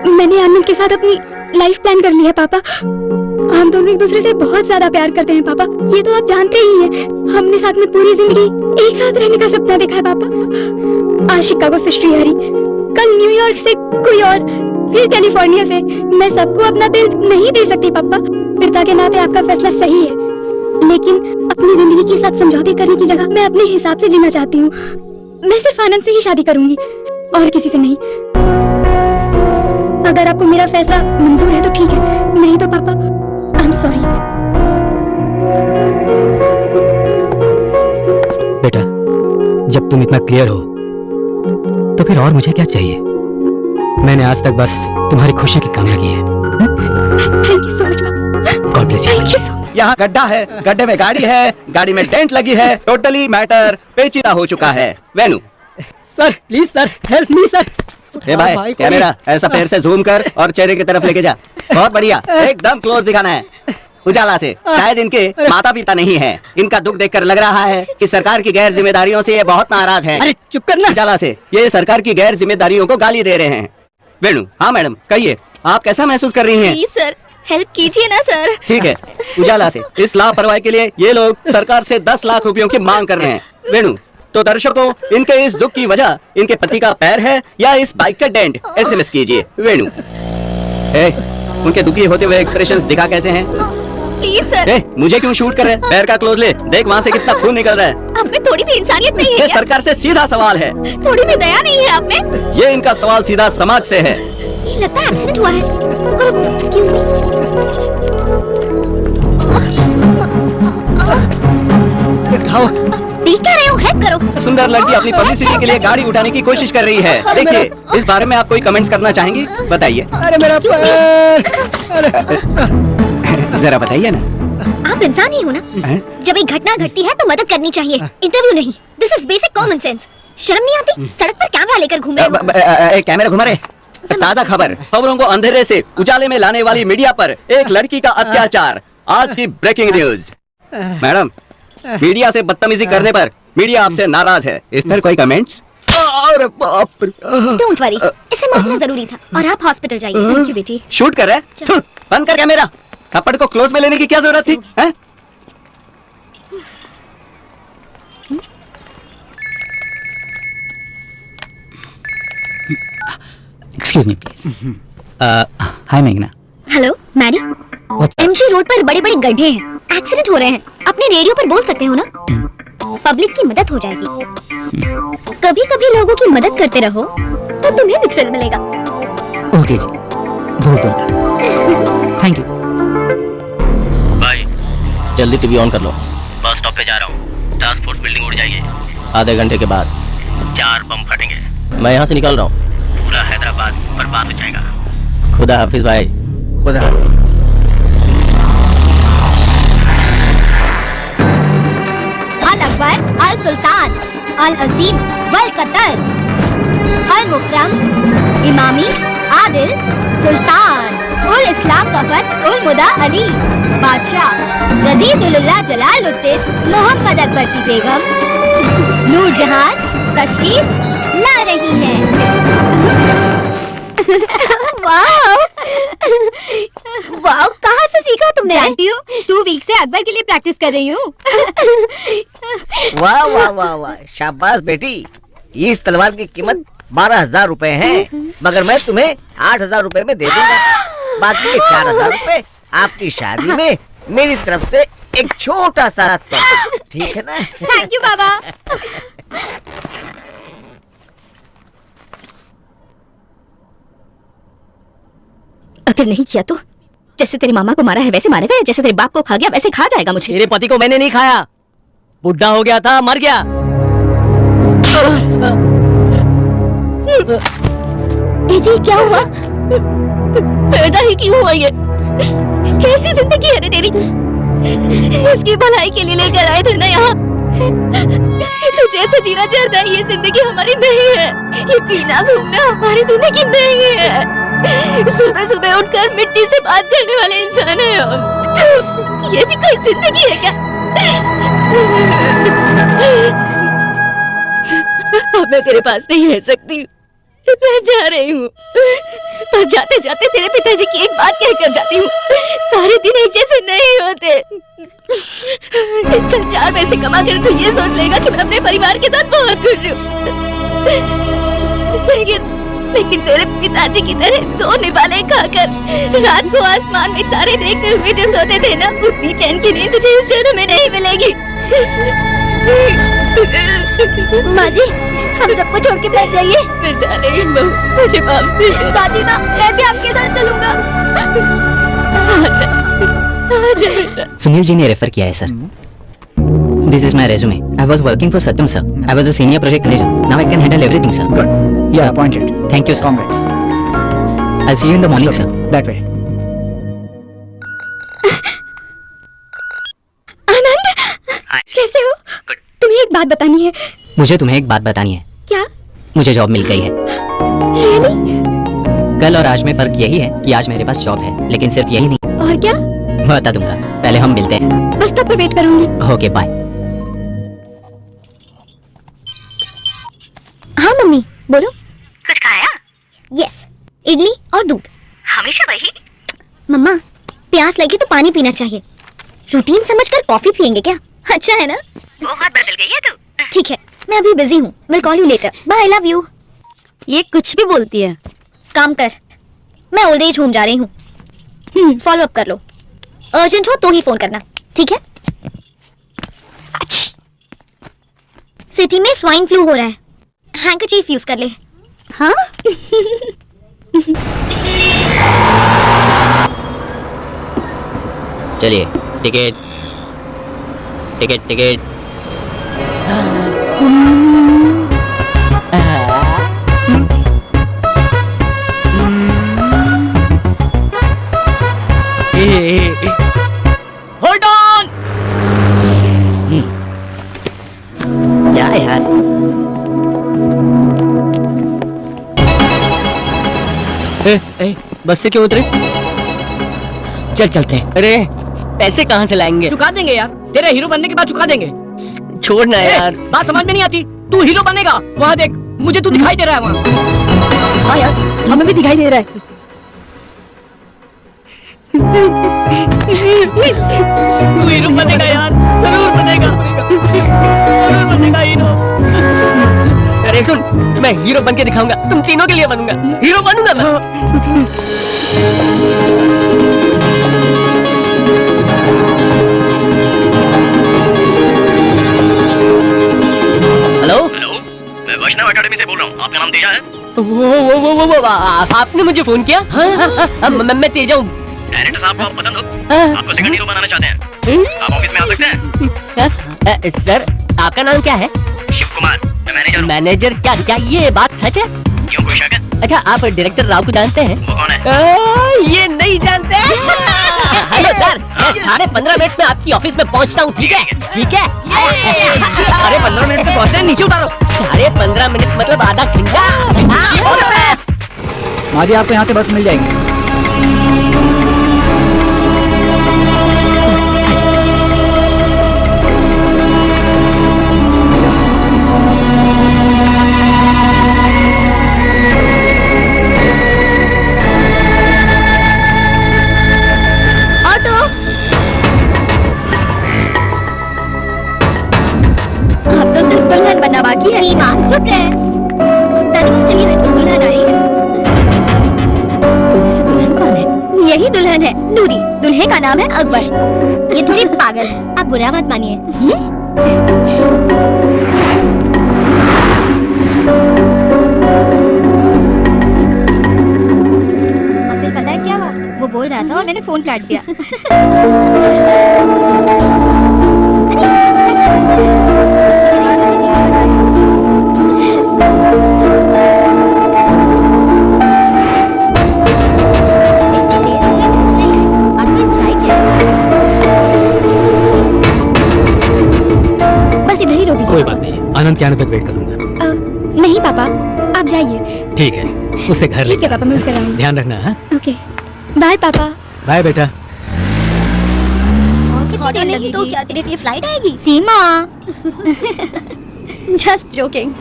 मैंने आनंद के साथ अपनी लाइफ प्लान कर ली है पापा। हम दोनों एक दूसरे से बहुत ज्यादा प्यार करते हैं पापा, ये तो आप जानते ही हैं। हमने साथ में पूरी जिंदगी एक साथ रहने का सपना देखा है पापा। आज शिकागो से श्रीहरि, कल न्यूयॉर्क से कोई और, फिर कैलिफोर्निया से। मैं सबको अपना दिल नहीं दे सकती पापा। पिता के नाते आपका फैसला सही है, लेकिन अपनी जिंदगी के साथ समझौते करने की जगह मैं अपने हिसाब से जीना चाहती हूँ। मैं सिर्फ आनंद से ही शादी करूंगी और किसी से नहीं। अगर आपको मेरा फैसला मंजूर है तो ठीक है, नहीं तो पापा आई एम सॉरी। बेटा जब तुम इतना क्लियर हो तो फिर और मुझे क्या चाहिए? मैंने आज तक बस तुम्हारी खुशी की कामना की है। थैंक यू सो मच पापा। God bless you. Thank you so much. यहाँ गड्ढा है, गड्ढे में गाड़ी है, गाड़ी में डेंट लगी है, टोटली मैटर पेचीदा हो चुका है। Venu sir please sir, help me sir. Hey भाई कैमरा ऐसा पैर से जूम कर और चेहरे की तरफ लेके जा। बहुत बढ़िया, एकदम क्लोज दिखाना है। उजाला से शायद इनके माता पिता नहीं है। इनका दुख देखकर लग रहा है कि सरकार की गैर जिम्मेदारियों से ये बहुत नाराज हैं। अरे चुप करना। उजाला से ये सरकार की गैर जिम्मेदारियों को गाली दे रहे हैं। वेणु हाँ मैडम कहिए, आप कैसा महसूस कर रही हैं? प्लीज सर हेल्प कीजिए ना सर। ठीक है, उजाला से इस लापरवाही के लिए ये लोग सरकार से 10 लाख रुपयों की मांग कर रहे हैं। वेणु तो दर्शकों, इनके इस दुख की वजह इनके पति का पैर है या इस बाइक का डेंट? एसएमएस कीजिए। वेणु उनके दुखी होते हुए एक्सप्रेशंस दिखा कैसे हैं? Please sir. मुझे क्यों शूट कर रहे हैं? पैर का क्लोज ले, देख वहाँ से कितना खून निकल रहा है। आप में थोड़ी भी इंसानियत नहीं है ये क्या? सरकार से सीधा सवाल है। थोड़ी भी दया नहीं है आप में? ये इनका सवाल सीधा समाज से है। ये लगता है एक्सीडेंट हुआ है। एक्सक्यूज मी। देख क्या रहे हो? हेल्प करो। सुंदर लड़की अपनी पब्लिसिटी के लिए गाड़ी उठाने की कोशिश कर रही है। देखिए, इस बारे में आप कोई कमेंट्स करना चाहेंगी? बताइए। अरे मेरा पैर। जरा बताइए ना। आप इंसान ही हो ना? जब एक घटना घटती है तो मदद करनी चाहिए, इंटरव्यू नहीं। This is basic common sense. शर्म नहीं आती? सड़क पर कैमरा लेकर घूम रहे हो। कैमरा घुमा रहे। ताजा खबर, खबरों को अंधेरे से उजाले में लाने वाली मीडिया पर एक लड़की का अत्याचार। आज की ब्रेकिंग न्यूज। मैडम, मीडिया से बदतमीजी करने पर मीडिया आपसे नाराज है। इस पर कोई कमेंट्स? अरे बाप रे। डोंट वरी, इसे मारना जरूरी था और आप हॉस्पिटल जाइए। थैंक यू बेटी। शूट कर रहे हैं? बंद कर कैमरा। थप्पड़ को क्लोज में लेने की क्या जरूरत थी? हैं? Excuse me please. हाय मेघना। Hello Mary. एमजी रोड पर बड़े बड़े गड्ढे हैं, एक्सीडेंट हो रहे हैं। अपने रेडियो पर बोल सकते हो ना? पब्लिक की मदद हो जाएगी। कभी कभी लोगों की मदद करते रहो तो तुम्हें भी थ्रिल मिलेगा। ओके जी, बोल दूंगा। Thank you. भाई जल्दी टीवी ऑन कर लो। बस स्टॉप पे जा रहा हूँ। टास्क फोर्स बिल्डिंग उड़ जाएगी। आधे घंटे के बाद 4 बम फटेंगे। मैं यहाँ से निकल रहा हूँ। पूरा हैदराबाद बर्बाद हो जाएगा। खुदा हाफिज भाई। खुदा हाफिज। अल अकबर अल सुल्तान। अल अजीम वल कतर अल मुकरम इमामी आदिल सुल्तान उल इस्लाम कफर उल मुदा अली बादशाह रजीजुल्लाह जलालुद्दीन मोहम्मद अकबर की बेगम नूरजहान तशरीफ ला रही है। वाह वाह, कहाँ से सीखा तुमने? जानती हूँ 2 वीक से अकबर के लिए प्रैक्टिस कर रही हूँ। वाह वाह वाह वाह, शाबाश बेटी। इस तलवार की कीमत 12,000 रुपए है, मगर मैं तुम्हें 8,000 रुपए में दे दूंगा। बाकी के 4,000 रुपए आपकी शादी में मेरी तरफ से एक छोटा सा तोहफा, ठीक है ना? थैंक यू बाबा। अगर नहीं किया तो जैसे तेरे मामा को मारा है वैसे मारेगा, या जैसे तेरे बाप को खा गया वैसे खा जाएगा मुझे। तेरे पति को मैंने नहीं खाया, बुढ़ा हो गया था, मर गया। जी क्या हुआ? पैदा ही क्यों हुआ ये? कैसी जिंदगी है रे तेरी? इसकी भलाई के लिए लेकर आए थे ना यहाँ। तो जैसे जीना चाहता है ये जिंदगी हमारी नहीं है, ये पीना घूमना हमारी जिंदगी नहीं है। सुबह सुबह उठकर मिट्टी से बात करने वाले इंसान है हम। ये भी कोई जिंदगी है क्या? अब मैं तेरे पास नहीं रह सकती, मैं जा रही हूँ। और जाते जाते तेरे पिताजी की एक बात कहकर जाती हूँ, सारे दिन एक जैसे नहीं होते। कल 4 पैसे कमा कर तो ये सोच लेगा कि मैं अपने परिवार के साथ बहुत खुश हूँ। लेकिन तेरे पिताजी की तरह 2 निवाले खाकर रात को आसमान में तारे देखते हुए जो सोते थे ना, उतनी चैन की नींद तुझे इस जन्म में नहीं मिलेगी। माँ जी, हम सबको छोड़ के बैठ जाइए। मैं जा रही हूँ, मुझे माफ कीजिए। दादी माँ, मैं भी आपके साथ चलूंगा। सुनील जी ने रेफर किया है sir. This is my resume. I was working for Satyam sir. I was a senior project manager. Now I can handle everything, sir. Good. You are appointed. Thank you, sir. Congrats. I'll see you in the morning, sir. That way. आनंद, कैसे हो? तुम्हें एक बात बतानी है। मुझे तुम्हें एक बात बतानी है। क्या? मुझे जॉब मिल गई है। Really? कल और आज में फर्क यही है कि आज मेरे पास जॉब है, लेकिन सिर्फ यही नहीं। और क्या? बता दूंगा, पहले हम मिलते हैं। बस स्टॉप पर वेट करूंगी। Okay bye. हाँ मम्मी बोलो। कुछ खाया? यस, इडली और दूध। हमेशा वही? मम्मा, प्यास लगी तो पानी पीना चाहिए, रूटीन समझकर कॉफी पियेंगे क्या? अच्छा है ना? बहुत बदल गई है तू। ठीक है, मैं अभी बिजी हूँ, will call you later. Bye, I love you. ये कुछ भी बोलती है। काम कर, मैं ओल्ड एज होम जा रही हूँ। फॉलो अप कर लो, अर्जेंट हो तो ही फोन करना, ठीक है? सिटी में स्वाइन फ्लू हो रहा है, हैंकरचीफ यूज कर ले। हाँ? चलिए, ticket ticket ticket. Hold on. क्या यार, बस से क्यों उतरे? चल चलते हैं। अरे पैसे कहाँ से लाएंगे? चुका देंगे यार, तेरे हीरो बनने के बाद चुका देंगे। छोड़ना यार। बात समझ में नहीं आती, तू हीरो बनेगा। वहाँ देख, मुझे तू दिखाई दे रहा है वहाँ। हाँ यार, हमें भी दिखाई दे रहा है। तू हीरो बनेगा यार, जरूर बनेगा, जरूर बनेगा हीरो। अरे सुन, मैं हीरो बन के दिखाऊंगा, तुम तीनों के लिए बनूंगा, हीरो बनूंगा मैं। हेलो, मैं वैष्णव एकेडमी से बोल रहा हूँ। आपका नाम तेजा है? वो आपने मुझे फोन किया? हाँ, मैं तेजा हूँ। डायरेक्टर साहब को आप पसंद हो? आपको सेकंड हीरो बनाना चाहते हैं? आप ऑफिस में आ सकते हैं? सर, आपका नाम क्या है? शिव कुमार, मैं मैनेजर हूँ। मैनेजर? क्या ये बात सच है? क्यों, कोई शक है? अच्छा, आप डायरेक्टर राव को जानते हैं? वो कौन है? ये नहीं जानते? हेलो सर, मैं 15.5 मिनट में आपकी ऑफिस में पहुंचता हूँ, ठीक है? ठीक है? अरे 15 मिनट में पहुंचते हैं, नीचे उतारो। 15.5 मिनट मतलब आधा घंटा। माँ जी आपको यहाँ से बस मिल जाएगी। ऑटो। अब तो सिर्फ दुल्हन बनना बाकी है। सीमा चुप रहे। दादी चलिए बैठिए, दुल्हन आ रही है। तुम्हें से दुल्हन कौन है? यही दुल्हन है, नूरी। दुल्हे का नाम है अकबर। ये थोड़ी पागल है, आप बुरा मत मानिए। आपको पता है क्या हुआ? वो बोल रहा था और मैंने फोन काट दिया। बस इधर ही रोक कोई बात नहीं, आनंद के आने तक वेट करूंगा। नहीं पापा, आप जाइए। ठीक है, उसे घर ठीक है पापा, मैं उसका लाऊंगी। ध्यान रखना है। ओके, बाय पापा। बाय बेटा। कितनी देर लगेगी? तो क्या तेरी फ्लाइट आएगी? सीमा। Just joking.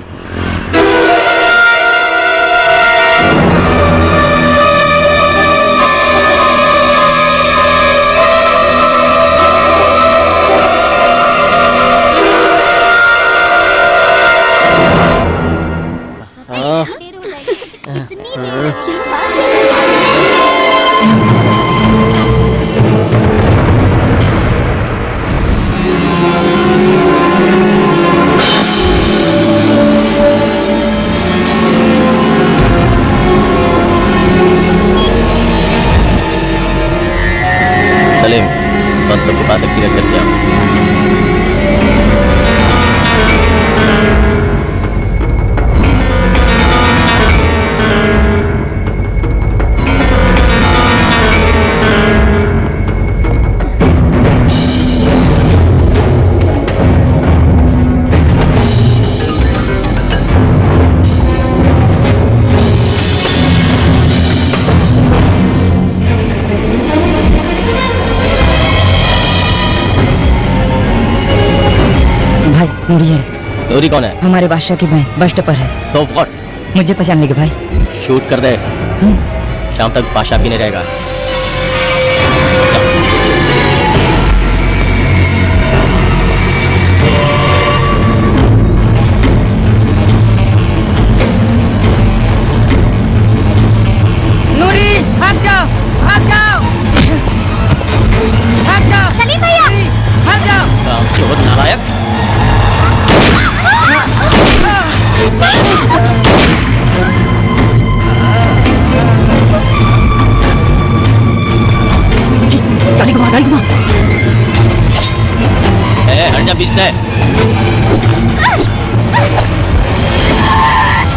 Salim, bus stop के पास एक टिकट करके आओ। भाई नूरी है, नूरी कौन है? हमारे बादशाह की बहन, बस स्टॉपर है। तो व्हाट? मुझे पहचान लेंगे भाई। शूट कर दे, शाम तक बादशाह भी नहीं रहेगा। नूरी, भाग जाओ, भाग जाओ, भाग जाओ। सलीम भैया, भाग जाओ। चोर नालायक। गाड़ी घुमा, गाड़ी घुमा। हट जा बीच से।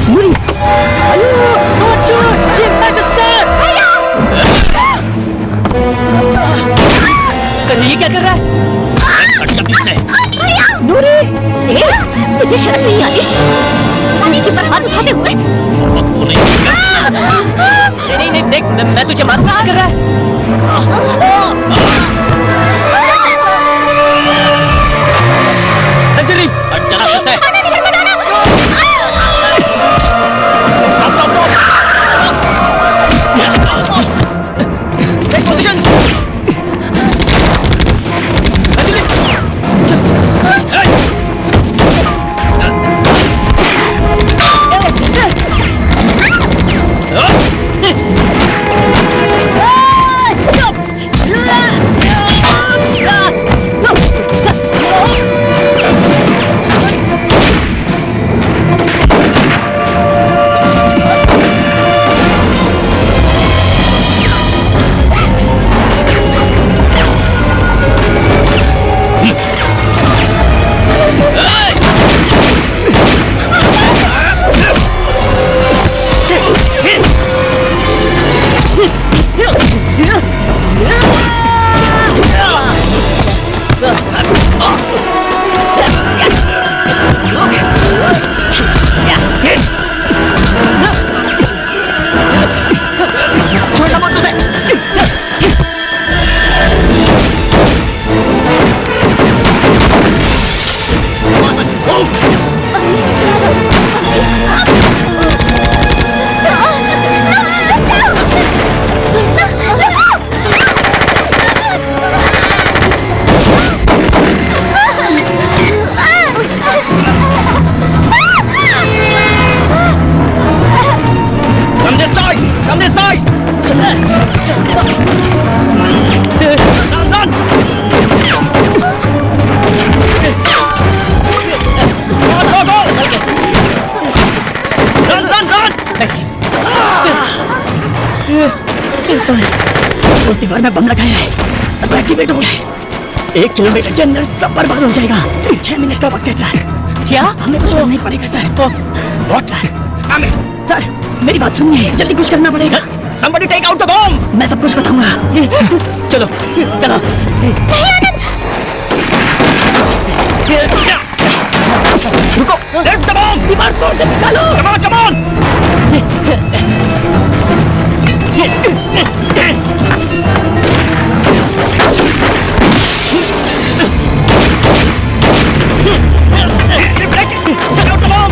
नूरी, ये क्या कर रहा है? हट जा बीच से। नूरी, तुझे शर्म नहीं आती? पानी के ऊपर हाथ उठाते हुए। नहीं नहीं देख, मैं तुझे मारूंगा। क्या कर रहा है? अंजलि, हट जा रास्ते से। उस दीवार में बम लगाया है, सब एक्टिवेट हो गया है। 1 किलोमीटर के अंदर सब बर्बाद हो जाएगा। 6 मिनट का वक्त है सर। क्या? हमें कुछ करना ही पड़ेगा सर। सर मेरी बात सुनिए, जल्दी कुछ करना पड़ेगा। Somebody take out the bomb! मैं सब कुछ बताऊंगा। चलो चलो। रुको! Let the bomb! दीवार तोड़ के निकालो। Come on, come on! Get out the bomb!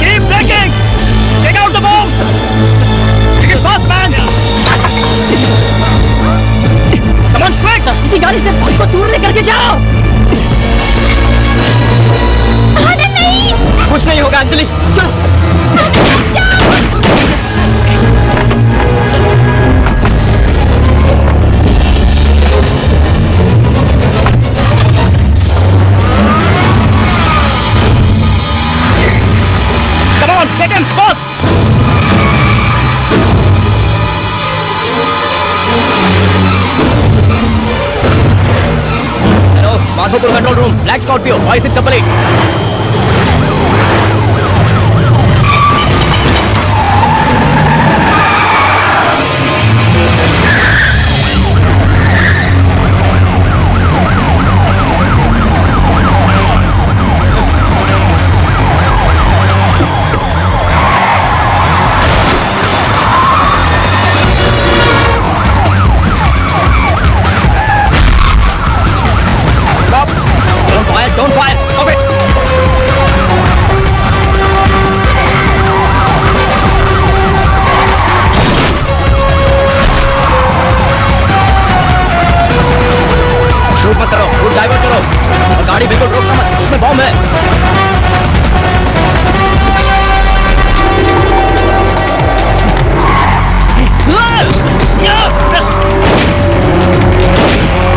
Keep breaking! Take out the bomb! Take it fast, man! Come on, quick! इसी गाड़ी से बम को दूर लेकर के जाओ। कुछ नहीं होगा अंजलि, चलो। Come on, get him, fast! Hello, Madhopur control room, black Scorpio, voice is complete. Stop! Don't fire! Don't fire! Stop it! Shoot मत करो, रूट डाइवर्ट करो और गाड़ी बिल्कुल रोकना मत, उसमें बॉम्ब है।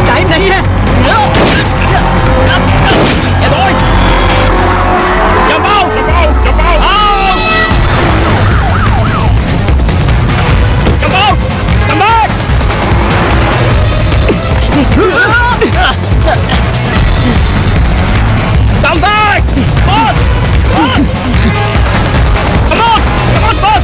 टाइम नहीं है। Hey boys! Jump out! Jump out! Jump out! Out! Jump out! Come back! Come back! Boss! Boss! Come on! Come on, boss!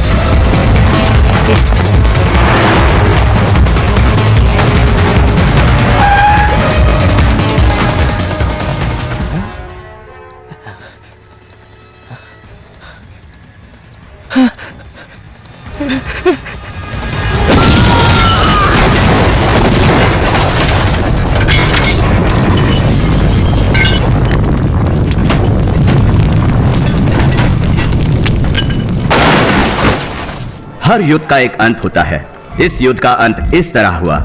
हर युद्ध का एक अंत होता है। इस युद्ध का अंत इस तरह हुआ।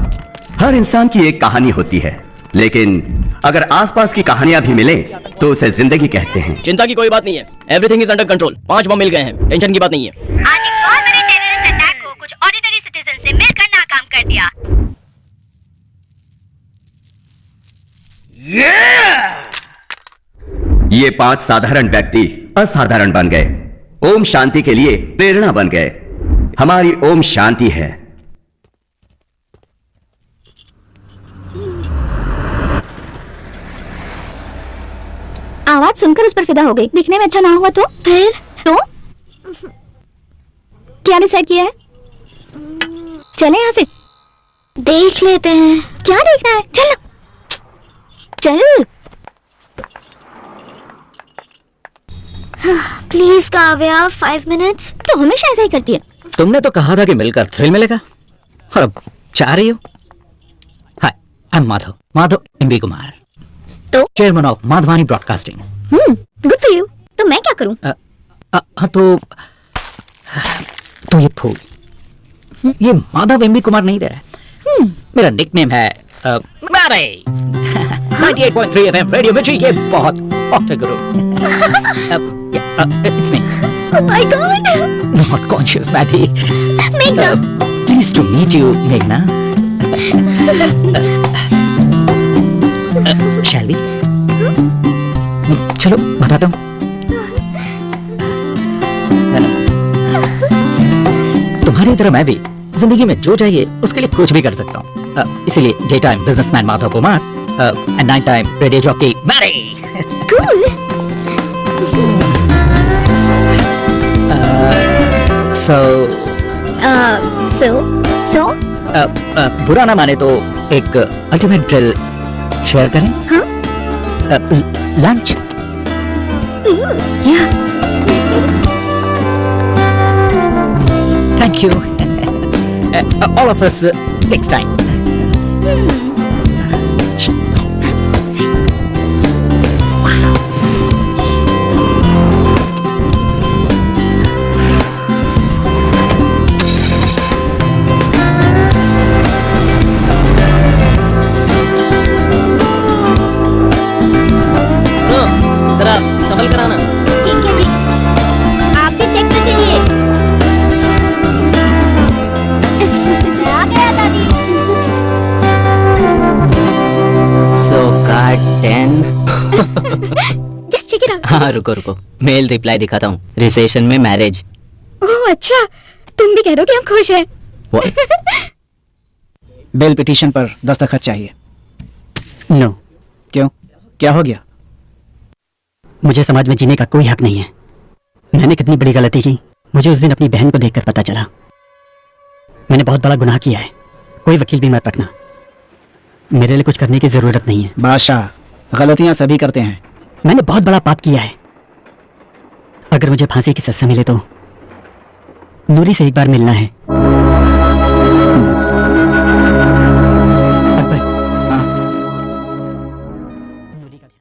हर इंसान की एक कहानी होती है, लेकिन अगर आसपास की कहानियां भी मिले तो उसे जिंदगी कहते हैं। चिंता की कोई बात नहीं है, एवरीथिंग इज अंडर कंट्रोल। 5 बम मिल गए हैं, टेंशन की बात नहीं है। आज एक बहुत बड़े टेररिस्ट अटैक को कुछ ऑर्डिनरी सिटीजन से मिलकर नाकाम कर दिया। ये 5 साधारण व्यक्ति असाधारण बन गए, ओम शांति के लिए प्रेरणा बन गए। हमारी ओम शांति है। आवाज सुनकर उस पर फिदा हो गई। दिखने में अच्छा ना हुआ तो फिर तो क्या डिसाइड किया है? चले यहाँ से देख लेते हैं। क्या देखना है? चल चल। Please Kavya 5 minutes. तो हमेशा ऐसा ही करती है। तुमने तो कहा था कि मिलकर थ्रिल मिलेगा, और अब चाह रही हो। Hi, I am Madhav M B Kumar, तो chairman of Madhavani broadcasting. Good for you. तो मैं क्या करूं? हाँ तो ये फूल, ये माधव एमबी कुमार नहीं दे रहा है। मेरा निकनेम है 98.3 FM रेडियो मिर्ची, ये बहुत ऑक्टर गुरु। It's me. Oh my God. Not conscious, Maddie. Meghna. Pleased to meet you, Meghna. शैली, चलो बताता हूँ। तुम्हारी तरह मैं भी जिंदगी में जो चाहिए उसके लिए कुछ भी कर सकता हूँ। इसीलिए day time businessman Madhav Kumar and night time radio jockey Mary. So बुरा ना माने तो एक अल्टीमेट ड्रिल शेयर करें? हाँ? लंच? या Thank you. All of us takes time. जरा संभल कर आना। ठीक है जी, आप भी देखते चलिए। आ गया दादी। So card 10। Just check it out. हाँ रुको रुको, मेल रिप्लाई दिखाता हूँ। रिसेशन में मैरिज। ओह अच्छा, तुम भी कह दो कि हम खुश हैं। बेल पिटीशन पर दस्तखत चाहिए। नो। क्यों? क्या हो गया? मुझे समाज में जीने का कोई हक नहीं है। मैंने कितनी बड़ी गलती की, मुझे उस दिन अपनी बहन को देखकर पता चला। मैंने बहुत बड़ा गुनाह किया है। कोई वकील भी मत रखना। मेरे लिए कुछ करने की जरूरत नहीं है। बादशाह, गलतियां सभी करते हैं। मैंने बहुत बड़ा पाप किया है। अगर मुझे फांसी की सजा मिले तो नूरी से एक बार मिलना है।